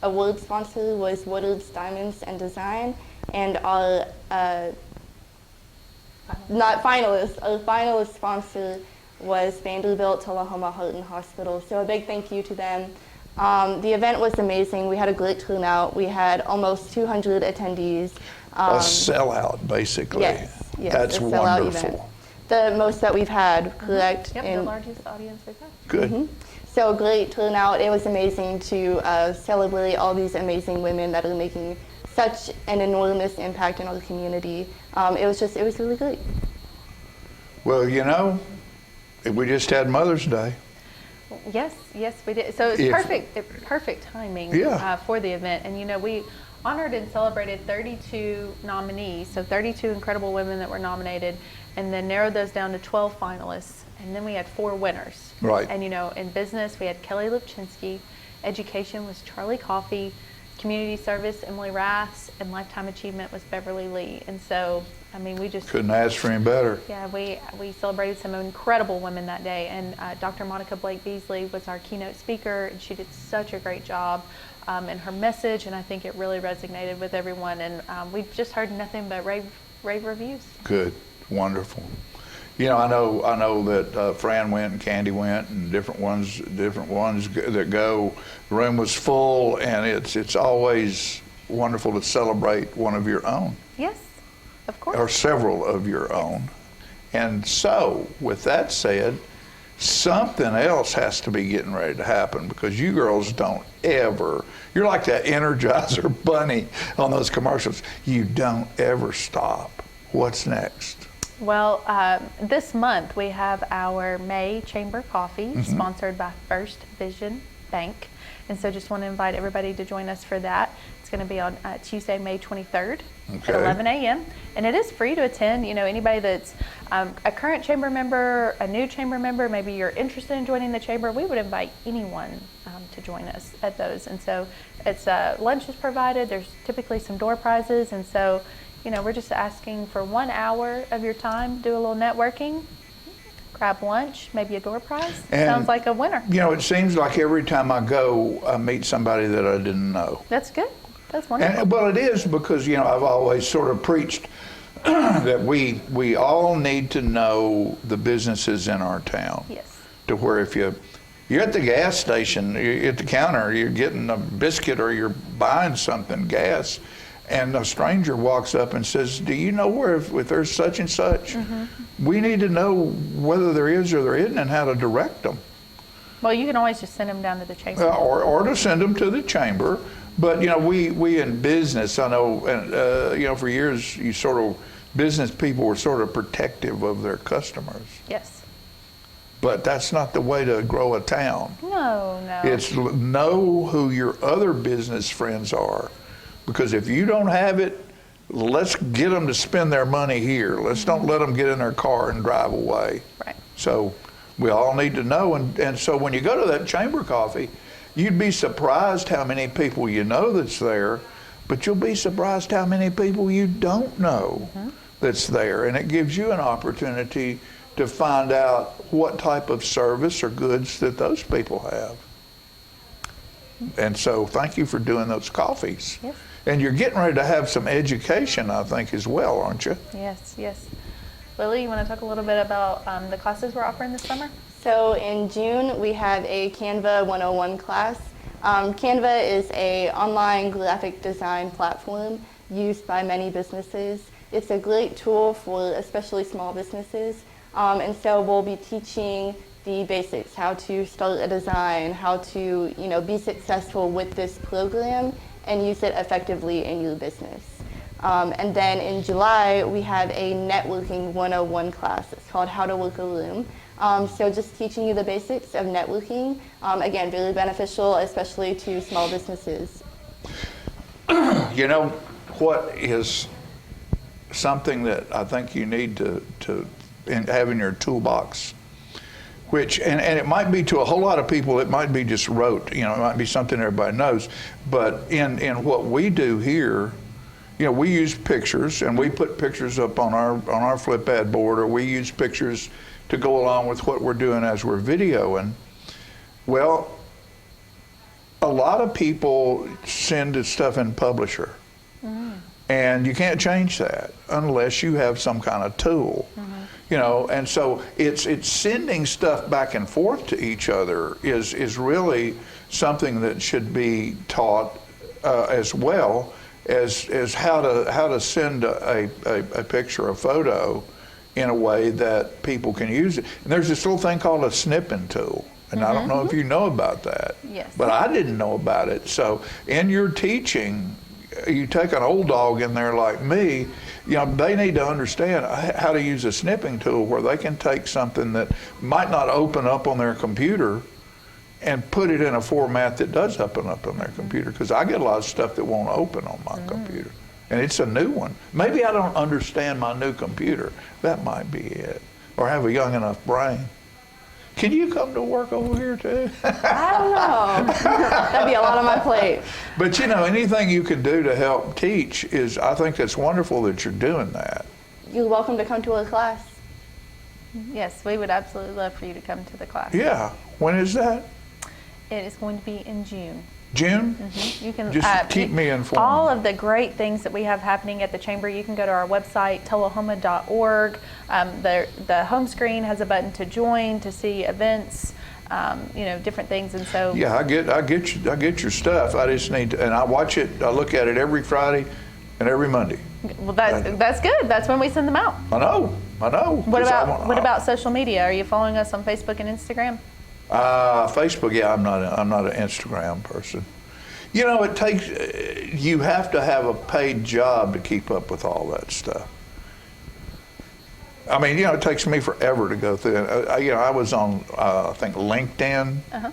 award sponsor was Woodard's Diamonds and Design. And our our finalist sponsor was Vanderbilt Tullahoma Heart and Hospital. So a big thank you to them. The event was amazing. We had a great turnout. We had almost 200 attendees. A sellout, basically. Yes, That's wonderful. The most that we've had, correct? Yep, the largest audience we've had. Good. So great turnout. It was amazing to celebrate all these amazing women that are making such an enormous impact in our community. It was really great. Well, we just had Mother's Day. Yes, we did. So it's perfect timing for the event. And we honored and celebrated 32 nominees, so 32 incredible women that were nominated, and then narrowed those down to 12 finalists. And then we had 4 winners. Right. And in business, we had Kelly Lipchinsky. Education was Charlie Coffey. Community service, Emily Raths, and lifetime achievement was Beverly Lee. And so, we just couldn't ask for any better. Yeah, we celebrated some incredible women that day, and Dr. Monica Blake Beasley was our keynote speaker, and she did such a great job in her message, and I think it really resonated with everyone. And we've just heard nothing but rave reviews. Good, wonderful. I know that Fran went and Candy went, and different ones that go. The room was full, and it's always wonderful to celebrate one of your own. Yes, of course. Or several of your own. And so, with that said, something else has to be getting ready to happen, because you girls don't ever, you're like that Energizer bunny on those commercials. You don't ever stop. What's next? Well, this month we have our May Chamber Coffee, sponsored by First Vision Bank. And so just want to invite everybody to join us for that. It's going to be on Tuesday, May 23rd at 11 a.m. And it is free to attend. You know, anybody that's a current chamber member, a new chamber member, maybe you're interested in joining the chamber, we would invite anyone to join us at those. And so it's lunch is provided. There's typically some door prizes. And so, you know, we're just asking for 1 hour of your time, do a little networking, grab lunch, maybe a door prize. And, sounds like a winner. You know, it seems like every time I go, I meet somebody that I didn't know. That's good. That's wonderful. And, well, it is, because, you know, I've always sort of preached that we all need to know the businesses in our town. Yes. To where if you're at the gas station, you're at the counter, you're getting a biscuit or you're buying something, gas, and a stranger walks up and says, do you know where, if there's such and such? We need to know whether there is or there isn't, and how to direct them. Well, you can always just send them down to the chamber. Or to send them to the chamber. But, you know, we in business, I know, and, you know, for years, business people were sort of protective of their customers. Yes. But that's not the way to grow a town. No. It's know who your other business friends are. Because if you don't have it, let's get them to spend their money here. Let's don't let them get in their car and drive away. Right. So we all need to know. And so when you go to that chamber coffee, you'd be surprised how many people you know that's there, but you'll be surprised how many people you don't know that's there. And it gives you an opportunity to find out what type of service or goods that those people have. And so thank you for doing those coffees. Yes. And you're getting ready to have some education, I think, as well, aren't you? Yes. Lily, you want to talk a little bit about the classes we're offering this summer? So in June, we have a Canva 101 class. Canva is an online graphic design platform used by many businesses. It's a great tool for especially small businesses. And so we'll be teaching the basics, how to start a design, how to, you know, be successful with this program and use it effectively in your business. And then in July, we have a networking 101 class. It's called How to Work a Room. So just teaching you the basics of networking. Again, really beneficial, especially to small businesses. You know, what is something that I think you need to have in your toolbox, which, and it might be to a whole lot of people, it might be just rote, you know, it might be something everybody knows, but in what we do here, you know, we use pictures, and we put pictures up on our flip ad board, or we use pictures to go along with what we're doing as we're videoing. Well, a lot of people send stuff in Publisher, and you can't change that unless you have some kind of tool. You know, and so it's sending stuff back and forth to each other is really something that should be taught as well as how to send a picture, a photo, in a way that people can use it. And there's this little thing called a snipping tool. And I don't know if you know about that. Yes. But I didn't know about it. So in your teaching, you take an old dog in there like me, you know, they need to understand how to use a snipping tool where they can take something that might not open up on their computer and put it in a format that does open up on their computer. Because I get a lot of stuff that won't open on my computer. And it's a new one. Maybe I don't understand my new computer. That might be it. Or have a young enough brain. Can you come to work over here too? I don't know. That'd be a lot on my plate. But you know, anything you can do to help teach is, I think it's wonderful that you're doing that. You're welcome to come to a class. Yes, we would absolutely love for you to come to the class. Yeah. When is that? It is going to be in June. June? You can just keep me informed. All of the great things that we have happening at the Chamber, you can go to our website, tullahoma.org. The home screen has a button to join, to see events, you know, different things. And so yeah, I get your stuff. I just need to, and I watch it. I look at it every Friday and every Monday. Well, that's good. That's when we send them out. I know. I know. What about social media? Are you following us on Facebook and Instagram? Facebook, yeah, I'm not an Instagram person. You know, it takes, you have to have a paid job to keep up with all that stuff. I mean, you know, it takes me forever to go through it. You know, I was on, I think, LinkedIn. Uh-huh.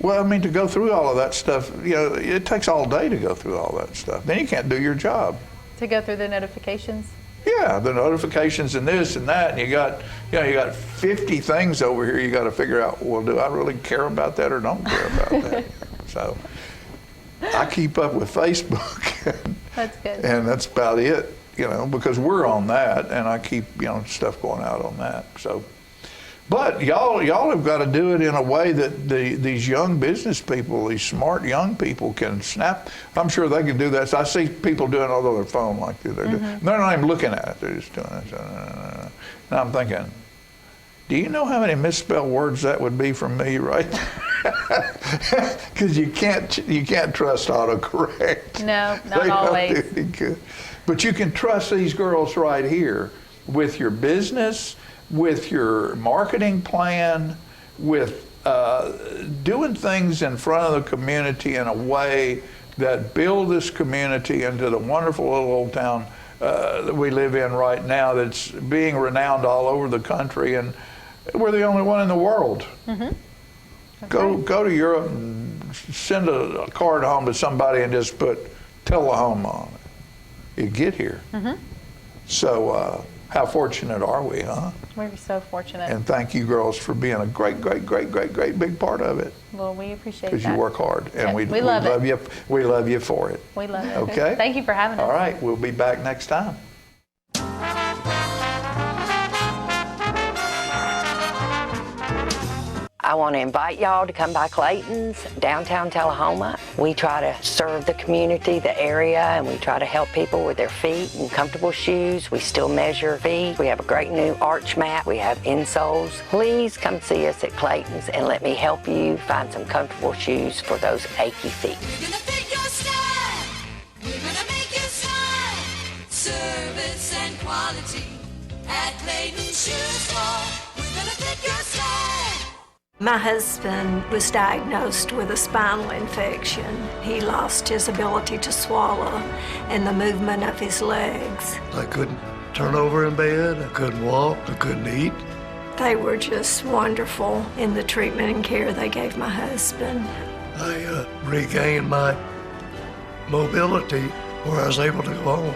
Well, I mean, to go through all of that stuff, you know, it takes all day to go through all that stuff. Then you can't do your job. To go through the notifications? Yeah, the notifications and this and that, and you got 50 things over here you got to figure out, well, do I really care about that or don't care about that? So I keep up with Facebook. That's good. And that's about it, you know, because we're on that, and I keep, you know, stuff going out on that. So, but y'all have got to do it in a way that these young business people, these smart young people can snap. I'm sure they can do that. So I see people doing it on their phone like they're doing. They're not even looking at it. They're just doing it. And I'm thinking, do you know how many misspelled words that would be from me, right? Because you can't trust autocorrect. No, not always. They don't do any good. But you can trust these girls right here with your business, with your marketing plan, with doing things in front of the community in a way that build this community into the wonderful little old town that we live in right now that's being renowned all over the country, and we're the only one in the world. Go to Europe and send a card home to somebody and just put Tullahoma on it. You get here. So how fortunate are we, huh? We're so fortunate. And thank you, girls, for being a great big part of it. Well, we appreciate that. Because you work hard, and we love it. you. We love you for it. We love it. Okay. Thank you for having us. All right, we'll be back next time. I want to invite y'all to come by Clayton's, downtown Tullahoma. We try to serve the community, the area, and we try to help people with their feet and comfortable shoes. We still measure feet. We have a great new arch mat. We have insoles. Please come see us at Clayton's and let me help you find some comfortable shoes for those achy feet. We're gonna fit your style. We're gonna make you smile. Service and quality at Clayton's Shoe Store. We're gonna fit your style. My husband was diagnosed with a spinal infection. He lost his ability to swallow and the movement of his legs. I couldn't turn over in bed, I couldn't walk, I couldn't eat. They were just wonderful in the treatment and care they gave my husband. I regained my mobility where I was able to go home.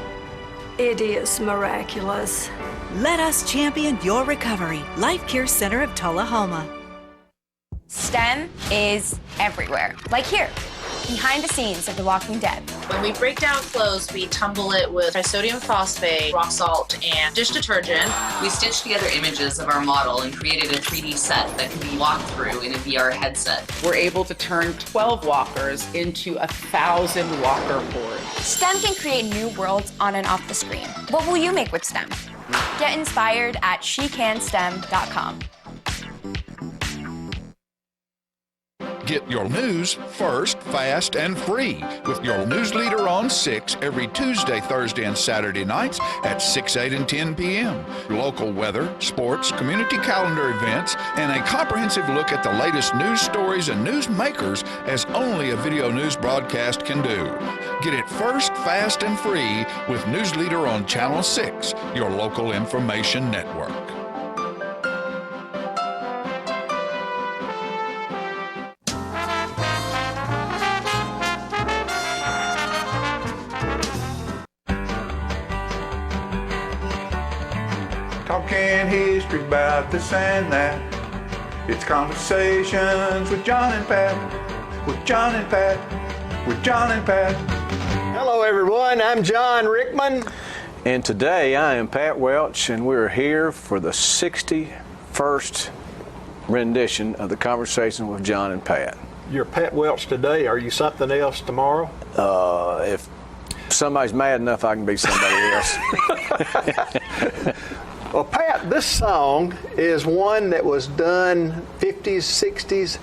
It is miraculous. Let us champion your recovery. Life Care Center of Tullahoma. STEM is everywhere. Like here, behind the scenes of The Walking Dead. When we break down clothes, we tumble it with trisodium phosphate, rock salt, and dish detergent. We stitched together images of our model and created a 3D set that can be walked through in a VR headset. We're able to turn 12 walkers into 1,000 walker boards. STEM can create new worlds on and off the screen. What will you make with STEM? Get inspired at SheCanSTEM.com. Get your news first, fast, and free with your news leader on 6 every Tuesday, Thursday, and Saturday nights at 6, 8, and 10 p.m. Local weather, sports, community calendar events, and a comprehensive look at the latest news stories and news makers as only a video news broadcast can do. Get it first, fast, and free with News Leader on Channel 6, your local information network. Talking history about this and that. It's conversations with John and Pat, with John and Pat, with John and Pat. Hello everyone, I'm John Rickman. And today I am Pat Welch, and we're here for the 61st rendition of the Conversation with John and Pat. You're Pat Welch today. Are you something else tomorrow? If somebody's mad enough, I can be somebody else. Well, Pat, this song is one that was done 50s, 60s.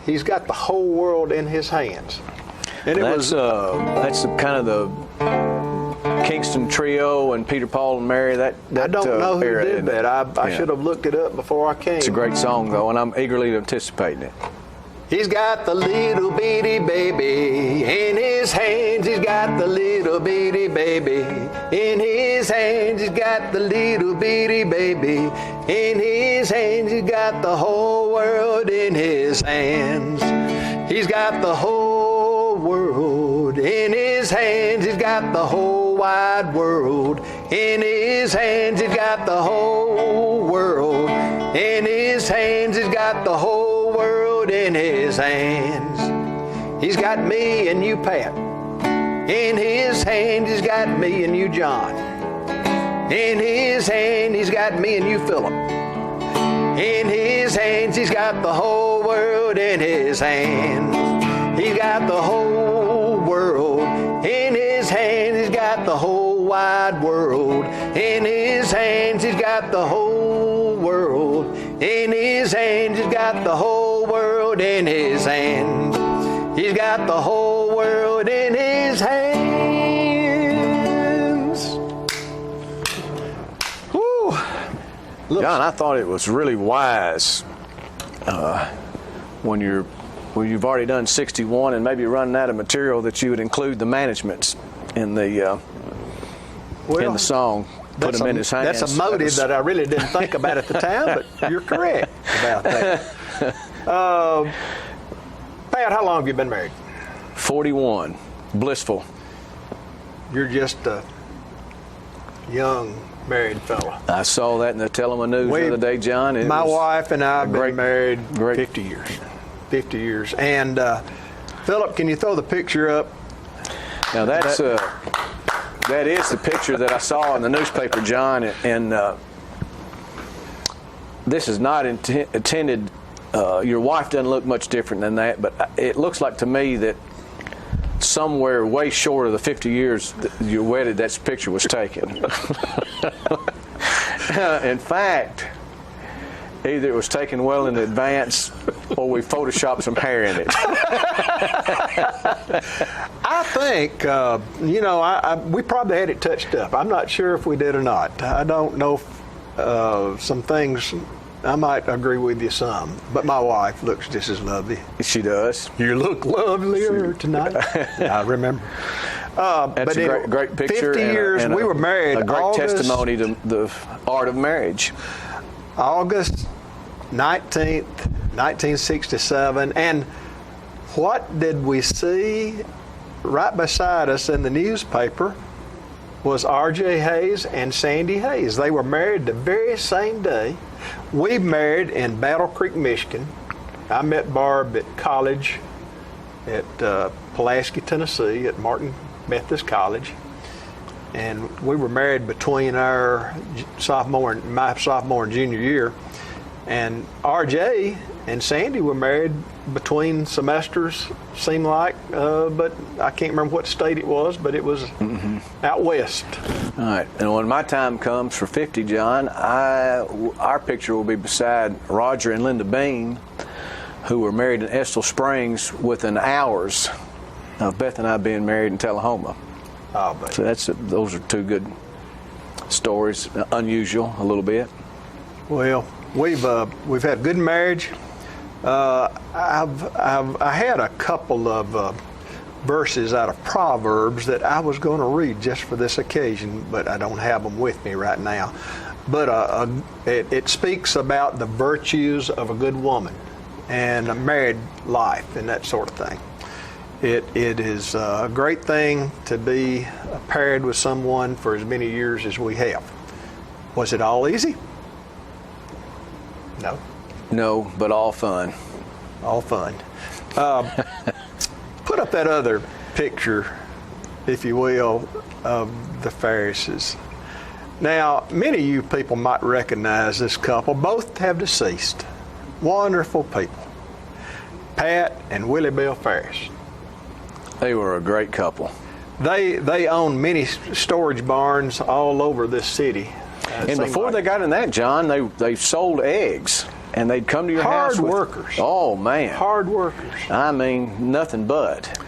He's got the whole world in his hands. And that's kind of the Kingston Trio and Peter, Paul, and Mary. That I don't know who era, did that. I Yeah. should have looked it up before I came. It's a great song, though, and I'm eagerly anticipating it. He's got the little bitty baby in his hands. He's got the little bitty baby in his hands. He's got the little bitty baby in his hands. He's got the whole world in his hands. He's got the whole world in his hands. He's got the whole wide world in his hands. He's got the whole world in his hands. He's got the whole world in his hands. He's got me and you, Pat. In his hand, he's got me and you, John. In his hand, he's got me and you, Philip. In his hands, he's got the whole world in his hands. He's got the whole world in his hands. He's got the whole wide world in his hands. He's got the whole world in his hands. He's got the whole world in his hands. He's got the whole world in his hands. Woo. John, I thought it was really wise when you've already done 61 and maybe running out of material that you would include the managements in the song. Put them in his hands. That's a motive that I really didn't think about at the time, but you're correct about that. Pat, how long have you been married? 41. Blissful. You're just a young married fella. I saw that in the Telema News the other day, John. My wife and I have been married great 50 years. 50 years. And Philip, can you throw the picture up? Now that is the picture that I saw in the newspaper, John, and this is not intended. Your wife doesn't look much different than that, but it looks like to me that somewhere way short of the 50 years that you're wedded, that picture was taken. In fact, either it was taken well in advance or we photoshopped some hair in it. I think, we probably had it touched up. I'm not sure if we did or not. I don't know some things. I might agree with you some, but my wife looks just as lovely. She does. You look lovelier tonight. I remember. That's a great picture. 50 years, and we were married. A great August, testimony to the art of marriage. August 19th, 1967. And what did we see right beside us in the newspaper was R.J. Hayes and Sandy Hayes. They were married the very same day. We married in Battle Creek, Michigan. I met Barb at college at Pulaski, Tennessee, at Martin Methodist College. And we were married between my sophomore and junior year. And R.J. and Sandy were married between semesters, seemed like, but I can't remember what state it was, but it was out west. All right, and when my time comes for 50, John, our picture will be beside Roger and Linda Bean, who were married in Estill Springs within hours of Beth and I being married in Tullahoma. Oh, but so those are two good stories, unusual a little bit. Well, we've had good marriage. I had a couple of verses out of Proverbs that I was going to read just for this occasion, but I don't have them with me right now. But it speaks about the virtues of a good woman and a married life and that sort of thing. It is a great thing to be paired with someone for as many years as we have. Was it all easy? No. No, but all fun. All fun. Put up that other picture, if you will, of the Ferrises. Now, many of you people might recognize this couple. Both have deceased. Wonderful people. Pat and Willie Bell Ferris. They were a great couple. They own many storage barns all over this city. And before they got in that, John, they sold eggs. And they'd come to your house with hard workers. Oh, man. Hard workers. I mean, nothing but.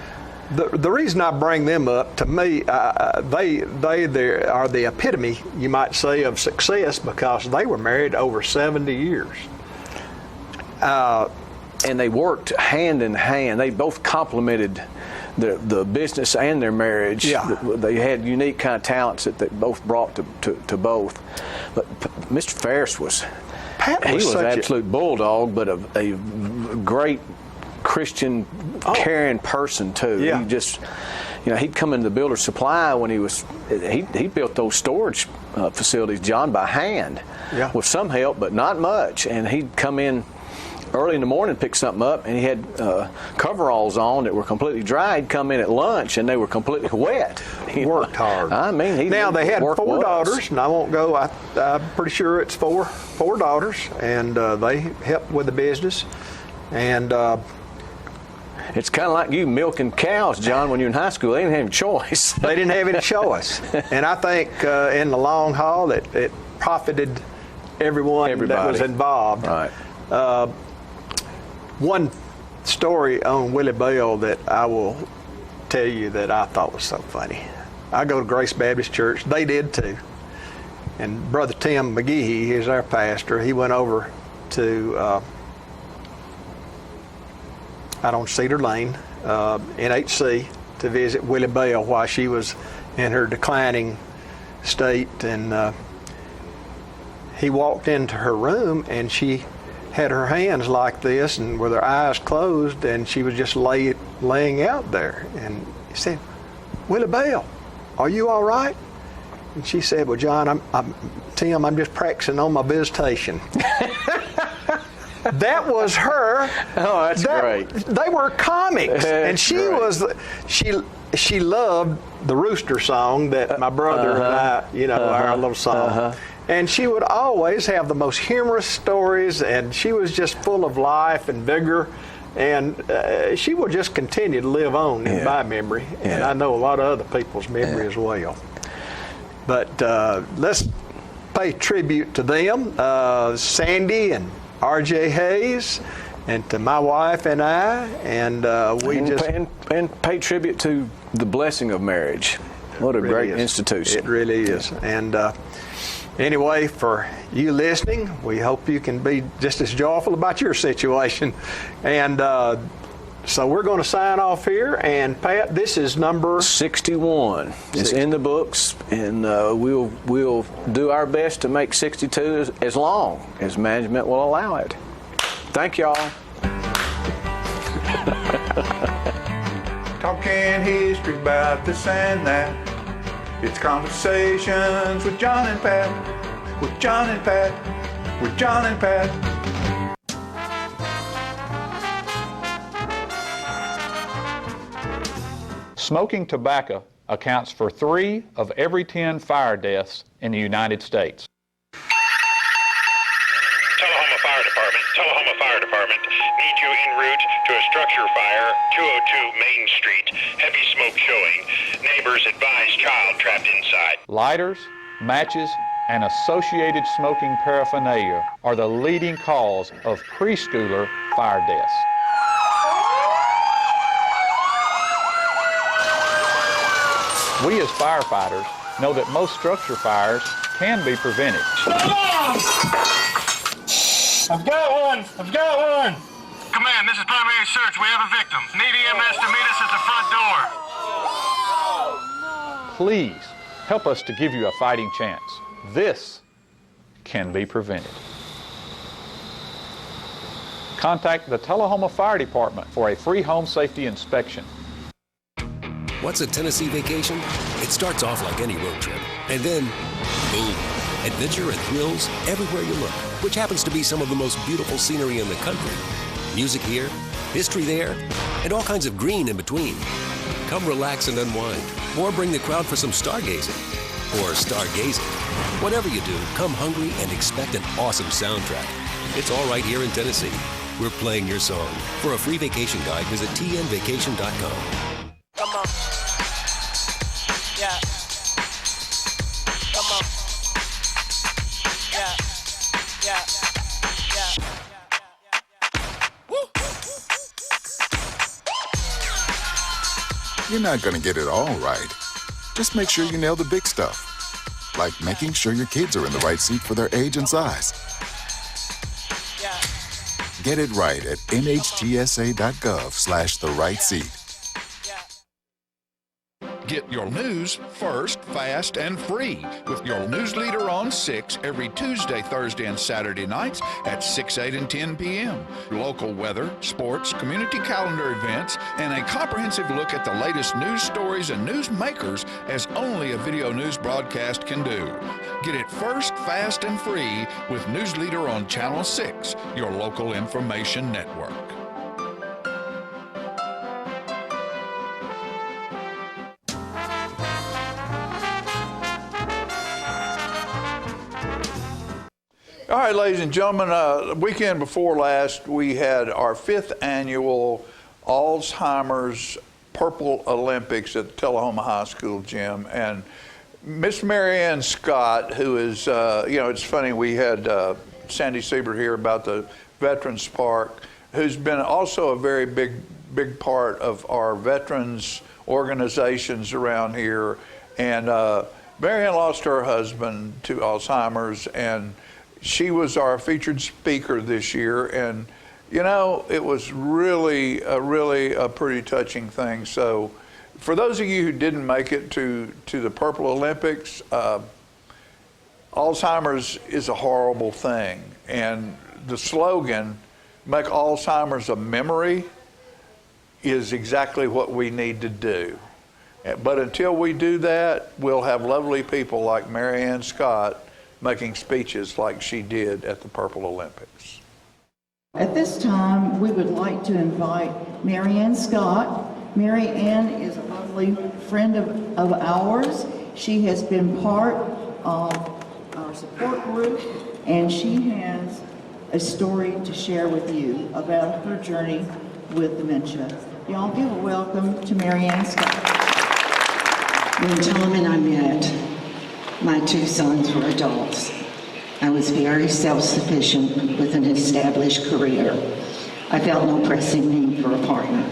The reason I bring them up, to me, they are the epitome, you might say, of success because they were married over 70 years. And they worked hand in hand. They both complemented the business and their marriage. Yeah. They had unique kind of talents that they both brought to both. But Mr. Ferris was an absolute bulldog, but a great Christian, caring person too. Yeah. He just, he'd come into the Builder's Supply when he built those storage facilities, John, by hand, with some help, but not much. And he'd come in early in the morning, pick something up, and he had coveralls on that were completely dry. He'd come in at lunch, and they were completely wet. He worked hard. I mean, they had 4 daughters, and I won't go. I'm pretty sure it's four daughters, and they helped with the business. And it's kind of like you milking cows, John, when you're in high school. They didn't have any choice. They didn't have any choice. And I think in the long haul, it profited everybody that was involved. Right. One story on Willie Bell that I will tell you that I thought was so funny. I go to Grace Baptist Church. They did too. And Brother Tim McGehee is our pastor. He went over to out on Cedar Lane, NHC, to visit Willie Bell while she was in her declining state. And he walked into her room, and she had her hands like this and with her eyes closed, and she was just laying out there. And he said, "Willie Bell, are you all right?" And she said, "Well, John, Tim, I'm just practicing on my visitation." That was her. Oh, that's great. They were comics, and she was. She loved the rooster song that my brother and I, our little song. And she would always have the most humorous stories, and she was just full of life and vigor. And she will just continue to live on in my memory, and I know a lot of other people's memory as well. But let's pay tribute to them, Sandy and R.J. Hayes, and to my wife and I, and pay tribute to the blessing of marriage. What a great institution! It really is. And anyway, for you listening, we hope you can be just as joyful about your situation. And so we're going to sign off here. And Pat, this is number 61. It's in the books, and we'll do our best to make 62 as long as management will allow it. Thank y'all. Talking history about this and that. It's conversations with John and Pat. With John and Pat. With John and Pat. Smoking tobacco accounts for 3 of every 10 fire deaths in the United States. Tullahoma Fire Department. Need you en route to a structure fire, 202 Main Street. Heavy smoke showing. Neighbors advise child trapped inside. Lighters, matches, and associated smoking paraphernalia are the leading cause of preschooler fire deaths. We as firefighters know that most structure fires can be prevented. I've got one! Command, this is primary search. We have a victim. Need EMS to meet us at the front door. Please help us to give you a fighting chance. This can be prevented. Contact the Tullahoma Fire Department for a free home safety inspection. What's a Tennessee vacation? It starts off like any road trip, and then, boom, adventure and thrills everywhere you look, which happens to be some of the most beautiful scenery in the country. Music here, history there, and all kinds of green in between. Come relax and unwind, or bring the crowd for some stargazing, or stargazing. Whatever you do, come hungry and expect an awesome soundtrack. It's all right here in Tennessee. We're playing your song. For a free vacation guide, visit tnvacation.com. Come on. Yeah. Come on. Yeah. Yeah. Yeah. Woo. You're not going to get it all right. Just make sure you nail the big stuff, like making sure your kids are in the right seat for their age and size. Get it right at nhtsa.gov/the-right-seat. Get your news first, fast, and free with your news leader on 6 every Tuesday, Thursday, and Saturday nights at 6, 8, and 10 p.m. Local weather, sports, community calendar events, and a comprehensive look at the latest news stories and news makers as only a video news broadcast can do. Get it first, fast, and free with News Leader on Channel 6, your local information network. All right, ladies and gentlemen, weekend before last, we had our 5th annual Alzheimer's Purple Olympics at the Tullahoma High School gym. And Miss Marianne Scott, who is, it's funny, we had Sandy Siebert here about the Veterans Park, who's been also a very big part of our veterans organizations around here. And Marianne lost her husband to Alzheimer's, and she was our featured speaker this year, and it was really a pretty touching thing. So for those of you who didn't make it to the Purple Olympics, Alzheimer's is a horrible thing, and the slogan, "Make Alzheimer's a Memory," is exactly what we need to do. But until we do that, we'll have lovely people like Marianne Scott making speeches like she did at the Purple Olympics. At this time, we would like to invite Marianne Scott. Marianne is a lovely friend of ours. She has been part of our support group, and she has a story to share with you about her journey with dementia. Y'all give a welcome to Marianne Scott. When Tom and I met, my 2 sons were adults. I was very self-sufficient with an established career. I felt no pressing need for a partner.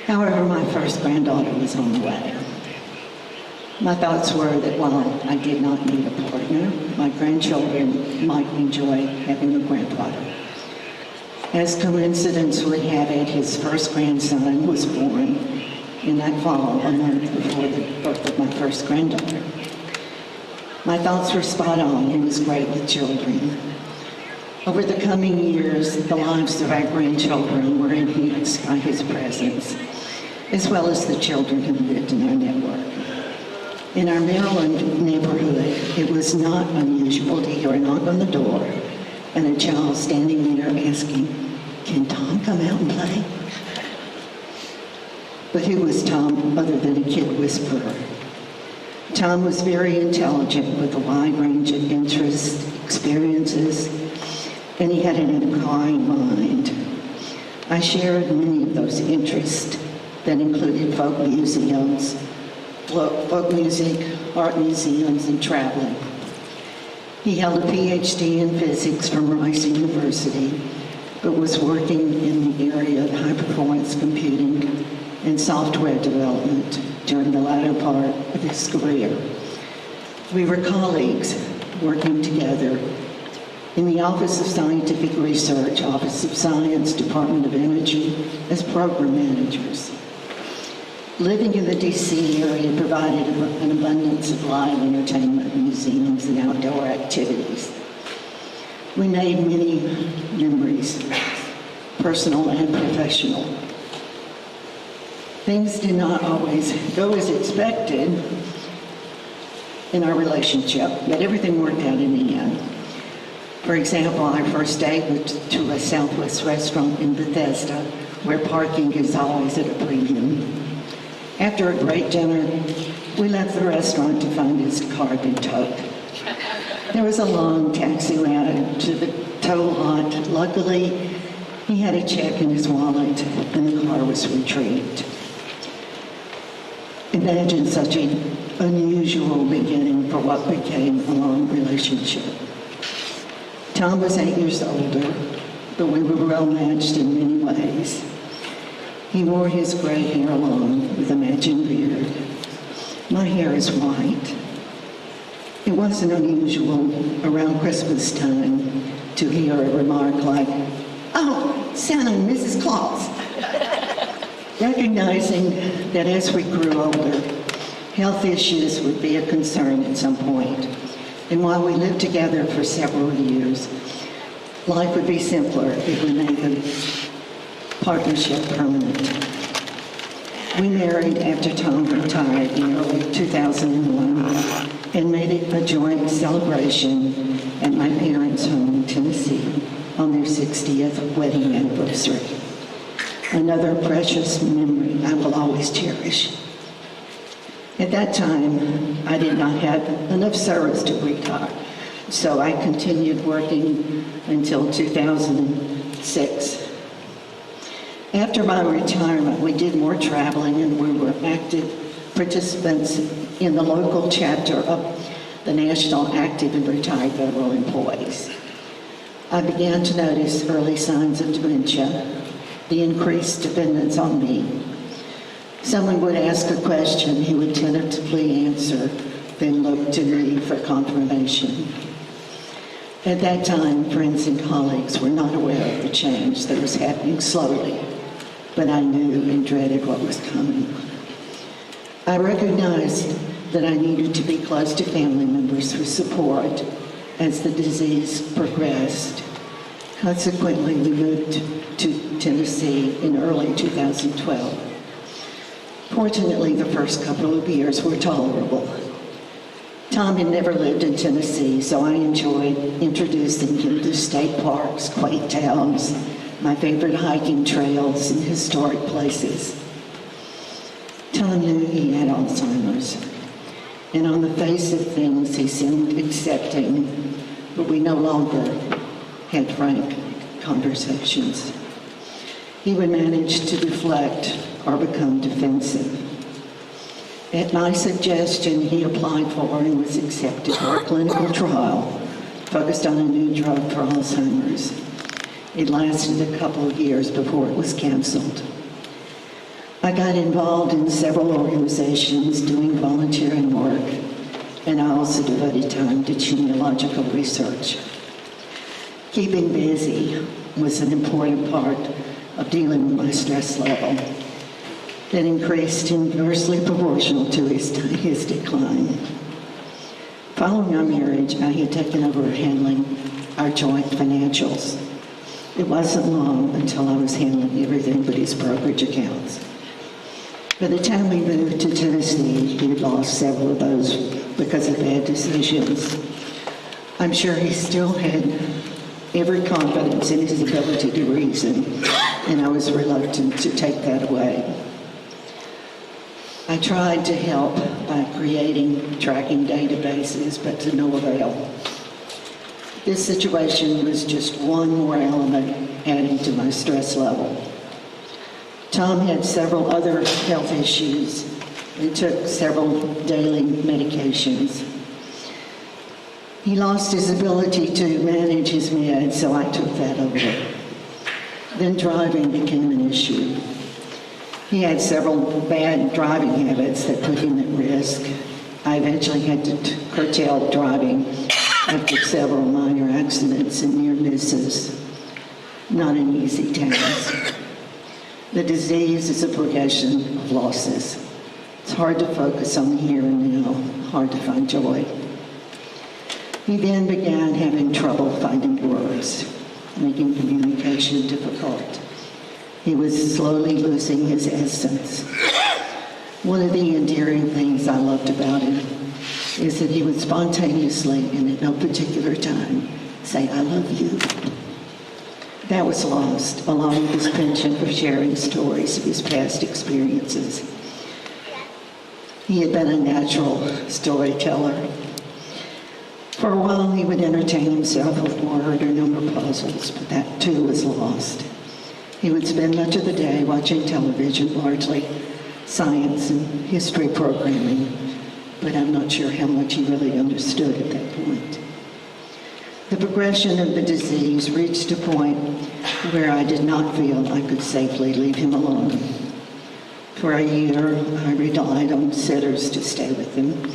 However, my first granddaughter was on the way. My thoughts were that while I did not need a partner, my grandchildren might enjoy having a granddaughter. As coincidence would have it, his first grandson was born in that fall, a month before the birth of my first granddaughter. My thoughts were spot on. He was great with children. Over the coming years, the lives of our grandchildren were enhanced by his presence, as well as the children who lived in our network. In our Maryland neighborhood, it was not unusual to hear a knock on the door and a child standing there asking, "Can Tom come out and play?" But who was Tom other than a kid whisperer? Tom was very intelligent with a wide range of interests, experiences, and he had an inquiring mind. I shared many of those interests that included folk museums, folk music, art museums, and traveling. He held a PhD in physics from Rice University, but was working in the area of high-performance computing and software development during the latter part of his career. We were colleagues working together in the Office of Scientific Research, Office of Science, Department of Energy, as program managers. Living in the DC area provided an abundance of live entertainment, museums, and outdoor activities. We made many memories, personal and professional. Things did not always go as expected in our relationship, but everything worked out in the end. For example, our first date was to a Southwest restaurant in Bethesda, where parking is always at a premium. After a great dinner, we left the restaurant to find his car had been towed. There was a long taxi ride to the tow lot. Luckily, he had a check in his wallet and the car was retrieved. Imagine such an unusual beginning for what became a long relationship. Tom was 8 years older, but we were well matched in many ways. He wore his gray hair long with a matching beard. My hair is white. It wasn't unusual around Christmas time to hear a remark like, "Oh, Santa and Mrs. Claus." Recognizing that as we grew older, health issues would be a concern at some point. And while we lived together for several years, life would be simpler if we made the partnership permanent. We married after Tom retired in early 2001 and made it a joint celebration at my parents' home in Tennessee on their 60th wedding anniversary. Another precious memory I will always cherish. At that time, I did not have enough service to retire, so I continued working until 2006. After my retirement, we did more traveling and we were active participants in the local chapter of the National Active and Retired Federal Employees. I began to notice early signs of dementia, the increased dependence on me. Someone would ask a question, he would tentatively answer, then look to me for confirmation. At that time, friends and colleagues were not aware of the change that was happening slowly, but I knew and dreaded what was coming. I recognized that I needed to be close to family members for support as the disease progressed. Consequently, we moved to Tennessee in early 2012. Fortunately, the first couple of years were tolerable. Tom had never lived in Tennessee, so I enjoyed introducing him to state parks, quaint towns, my favorite hiking trails, and historic places. Tom knew he had Alzheimer's, and on the face of things, he seemed accepting, but we no longer had frank conversations. He would manage to deflect or become defensive. At my suggestion, he applied for and was accepted for a clinical trial focused on a new drug for Alzheimer's. It lasted a couple of years before it was canceled. I got involved in several organizations doing volunteering work, and I also devoted time to genealogical research. Keeping busy was an important part of dealing with my stress level that increased inversely proportional to his decline. Following our marriage, I had taken over handling our joint financials. It wasn't long until I was handling everything but his brokerage accounts. By the time we moved to Tennessee, he had lost several of those because of bad decisions. I'm sure he still had every confidence in his ability to reason, and I was reluctant to take that away. I tried to help by creating tracking databases, but to no avail. This situation was just one more element adding to my stress level. Tom had several other health issues and took several daily medications. He lost his ability to manage his meds, so I took that over. Then driving became an issue. He had several bad driving habits that put him at risk. I eventually had to curtail driving after several minor accidents and near misses. Not an easy task. The disease is a progression of losses. It's hard to focus on the here and now, hard to find joy. He then began having trouble finding words, making communication difficult. He was slowly losing his essence. One of the endearing things I loved about him is that he would spontaneously and at no particular time say, "I love you." That was lost, along with his penchant for sharing stories of his past experiences. He had been a natural storyteller. For a while, he would entertain himself with word or number puzzles, but that too was lost. He would spend much of the day watching television, largely science and history programming, but I'm not sure how much he really understood at that point. The progression of the disease reached a point where I did not feel I could safely leave him alone. For a year, I relied on sitters to stay with him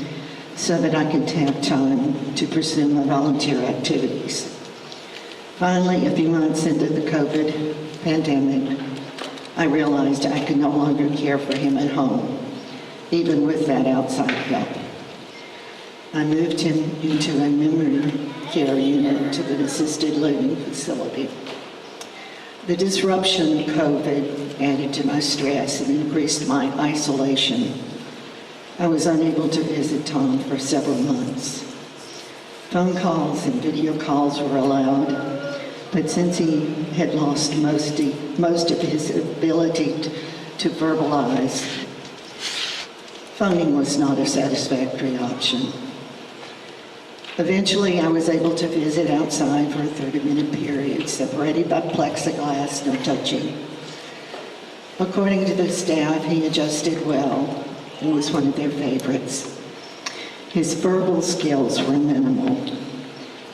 so that I could have time to pursue my volunteer activities. Finally, a few months into the COVID pandemic, I realized I could no longer care for him at home, even with that outside help. I moved him into a memory care unit to an assisted living facility. The disruption of COVID added to my stress and increased my isolation. I was unable to visit Tom for several months. Phone calls and video calls were allowed, but since he had lost most of his ability to verbalize, phoning was not a satisfactory option. Eventually, I was able to visit outside for a 30-minute period, separated by plexiglass, no touching. According to the staff, he adjusted well and was one of their favorites. His verbal skills were minimal,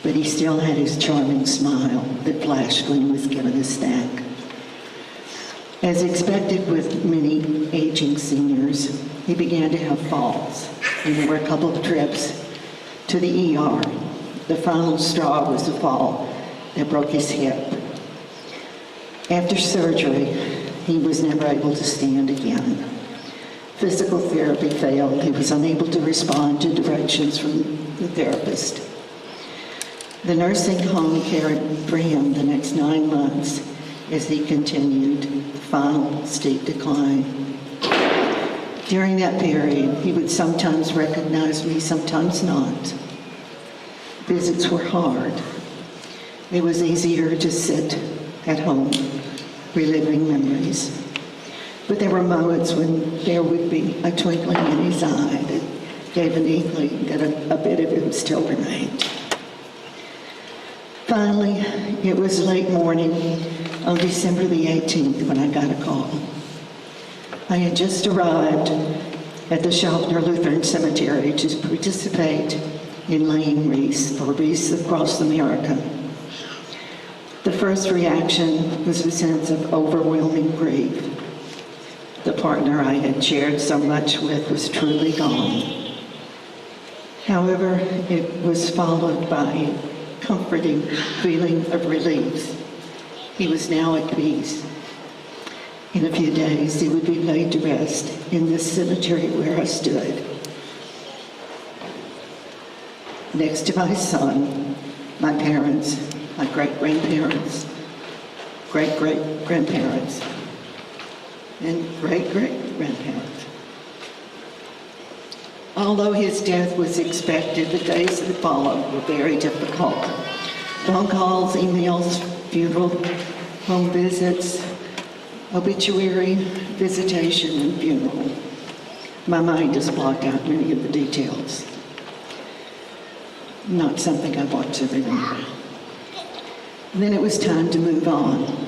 but he still had his charming smile that flashed when he was given a snack. As expected with many aging seniors, he began to have falls, and there were a couple of trips to the ER. The final straw was a fall that broke his hip. After surgery, he was never able to stand again. Physical therapy failed. He was unable to respond to directions from the therapist. The nursing home cared for him the next 9 months as he continued the final steep decline. During that period, he would sometimes recognize me, sometimes not. Visits were hard. It was easier to sit at home, reliving memories. But there were moments when there would be a twinkling in his eye that gave an inkling that a bit of him still remained. Finally, it was late morning on December the 18th when I got a call. I had just arrived at the Schaffner Lutheran Cemetery to participate in laying wreaths for wreaths across America. The first reaction was a sense of overwhelming grief. The partner I had shared so much with was truly gone. However, it was followed by a comforting feeling of relief. He was now at peace. In a few days, he would be laid to rest in this cemetery where I stood, next to my son, my parents, my great-grandparents, great-great-grandparents, and great-great-grandparents. Although his death was expected, the days that followed were very difficult. Phone calls, emails, funeral, home visits, obituary, visitation, and funeral. My mind has blocked out many of the details. Not something I want to remember. Then it was time to move on.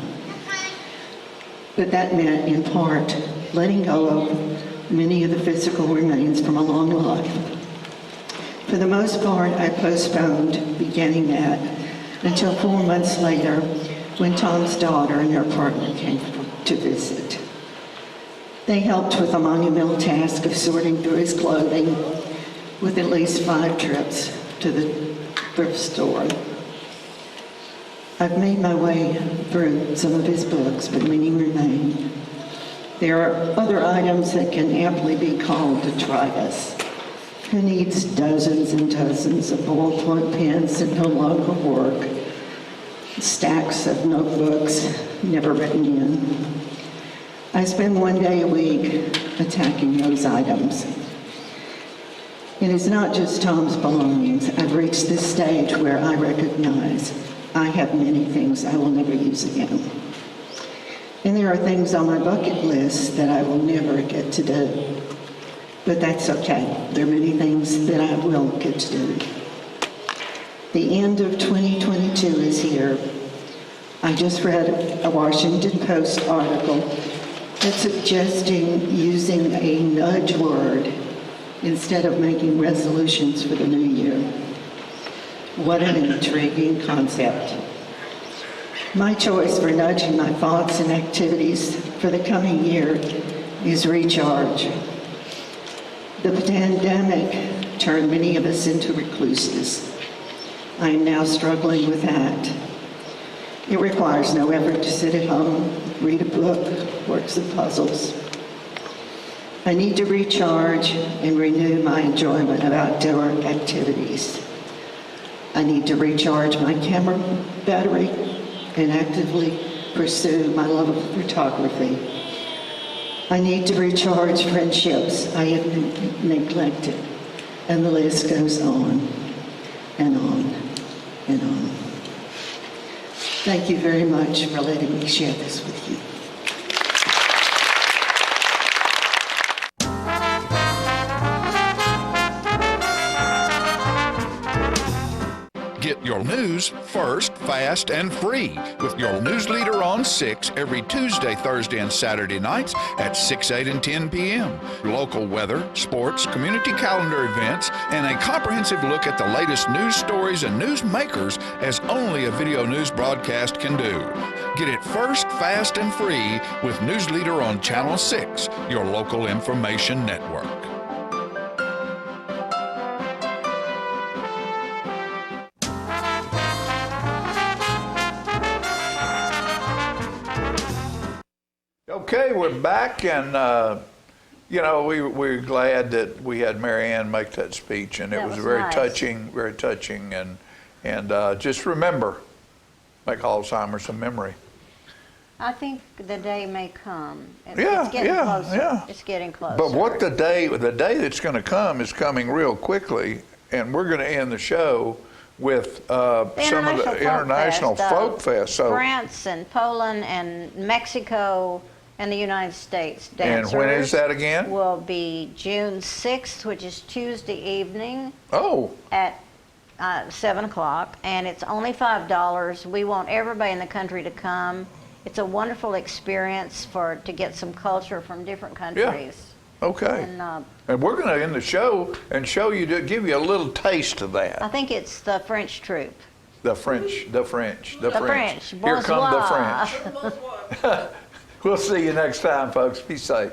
But that meant, in part, letting go of many of the physical remains from a long life. For the most part, I postponed beginning that until 4 months later, when Tom's daughter and her partner came to visit. They helped with the monumental task of sorting through his clothing, with at least 5 trips to the thrift store. I've made my way through some of his books, but many remain. There are other items that can amply be called detritus. Who needs dozens and dozens of ballpoint pens that no longer work? Stacks of notebooks never written in. I spend 1 day a week attacking those items. It is not just Tom's belongings. I've reached this stage where I recognize I have many things I will never use again. And there are things on my bucket list that I will never get to do. But that's okay. There are many things that I will get to do. The end of 2022 is here. I just read a Washington Post article that's suggesting using a nudge word instead of making resolutions for the new year. What an intriguing concept. My choice for nudging my thoughts and activities for the coming year is recharge. The pandemic turned many of us into recluses. I am now struggling with that. It requires no effort to sit at home, read a book, work some puzzles. I need to recharge and renew my enjoyment of outdoor activities. I need to recharge my camera battery and actively pursue my love of photography. I need to recharge friendships I have neglected, and the list goes on and on and on. Thank you very much for letting me share this with you. Get your news first, fast, and free with your news leader on 6 every Tuesday, Thursday, and Saturday nights at 6, 8, and 10 p.m. Local weather, sports, community calendar events, and a comprehensive look at the latest news stories and news makers as only a video news broadcast can do. Get it first, fast, and free with News Leader on Channel 6, your local information network. Okay, we're back, and we're glad that we had Marianne make that speech, and it was very nice. very touching, and just remember, make Alzheimer's a memory. I think the day may come. It's Yeah, getting yeah, closer. yeah. It's getting closer. But what the day that's going to come is coming real quickly, and we're going to end the show with some of the International Folk Fest. So, France and Poland and Mexico and the United States dancers. And when is that again? Will be June 6th, which is Tuesday evening. Oh. At 7 o'clock, and it's only $5. We want everybody in the country to come. It's a wonderful experience to get some culture from different countries. Yeah. Okay. And we're going to end the show and give you a little taste of that. I think it's the French troupe. The French. Here Bonsoir. come the French. We'll see you next time, folks. Be safe.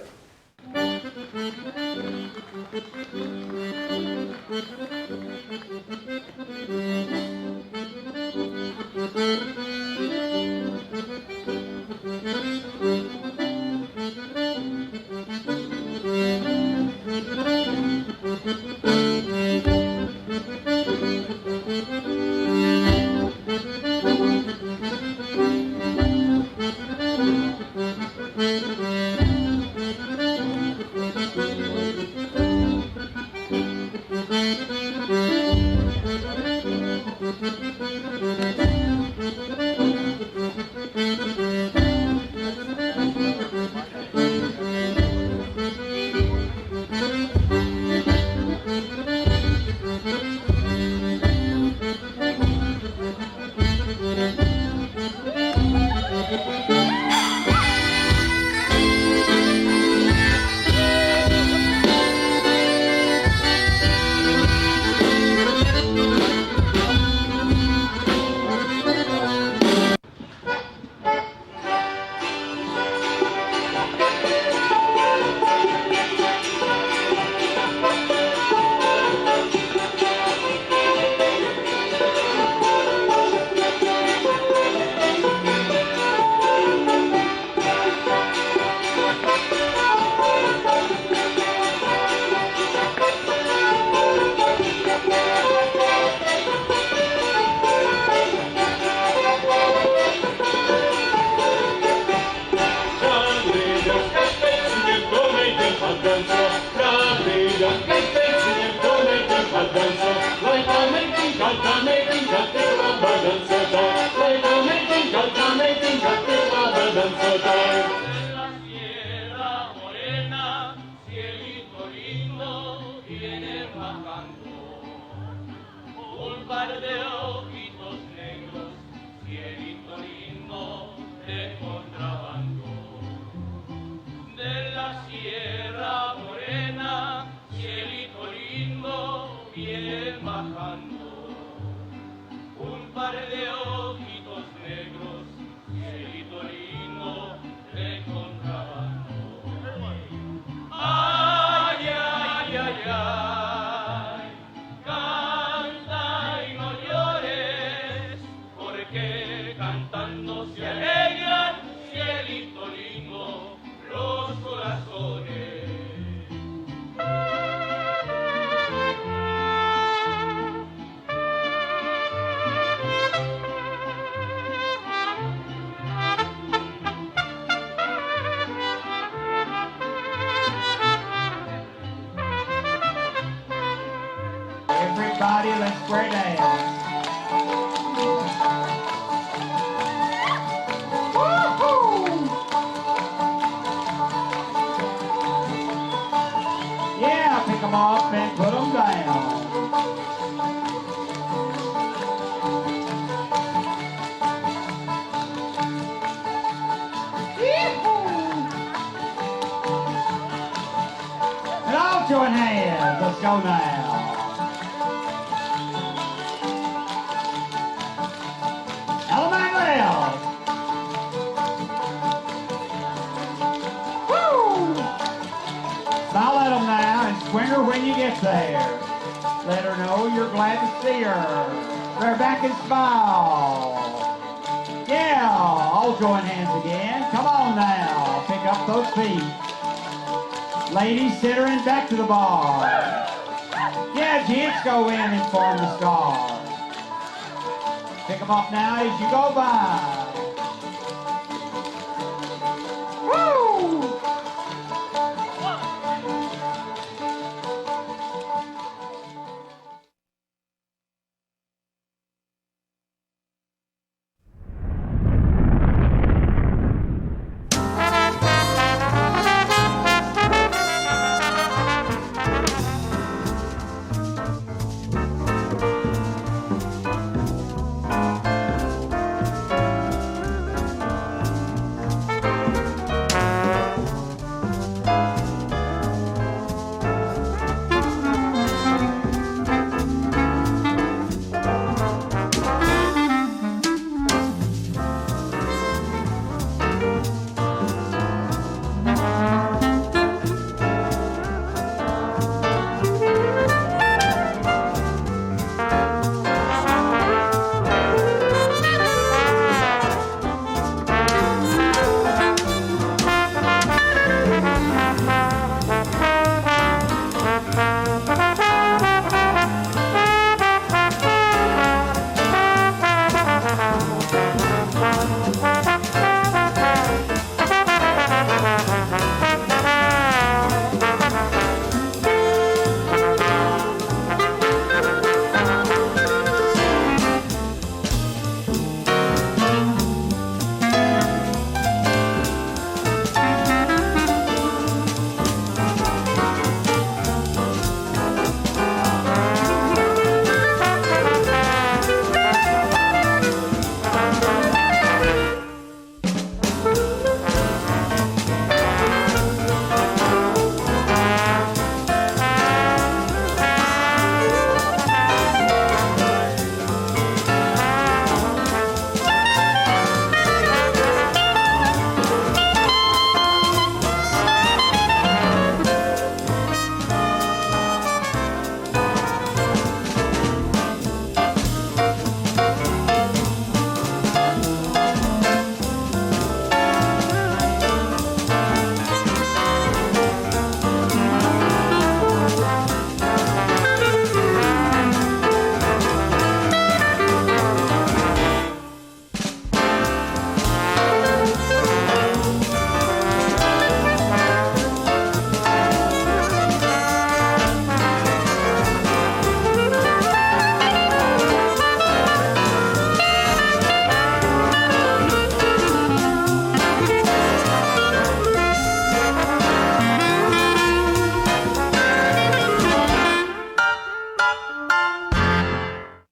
everybody, let's square dance. Woo-hoo! Yeah, pick them up and put them down. And all join hands. Let's go now. Element left. Woo! Smile at them now and swing her when you get there. Let her know you're glad to see her. Rear back and smile. Yeah, all join hands again. Come on now. Pick up those feet. Ladies, sit her and back to the bar. Yeah, gents, go in and form the scar. Pick them up now as you go by.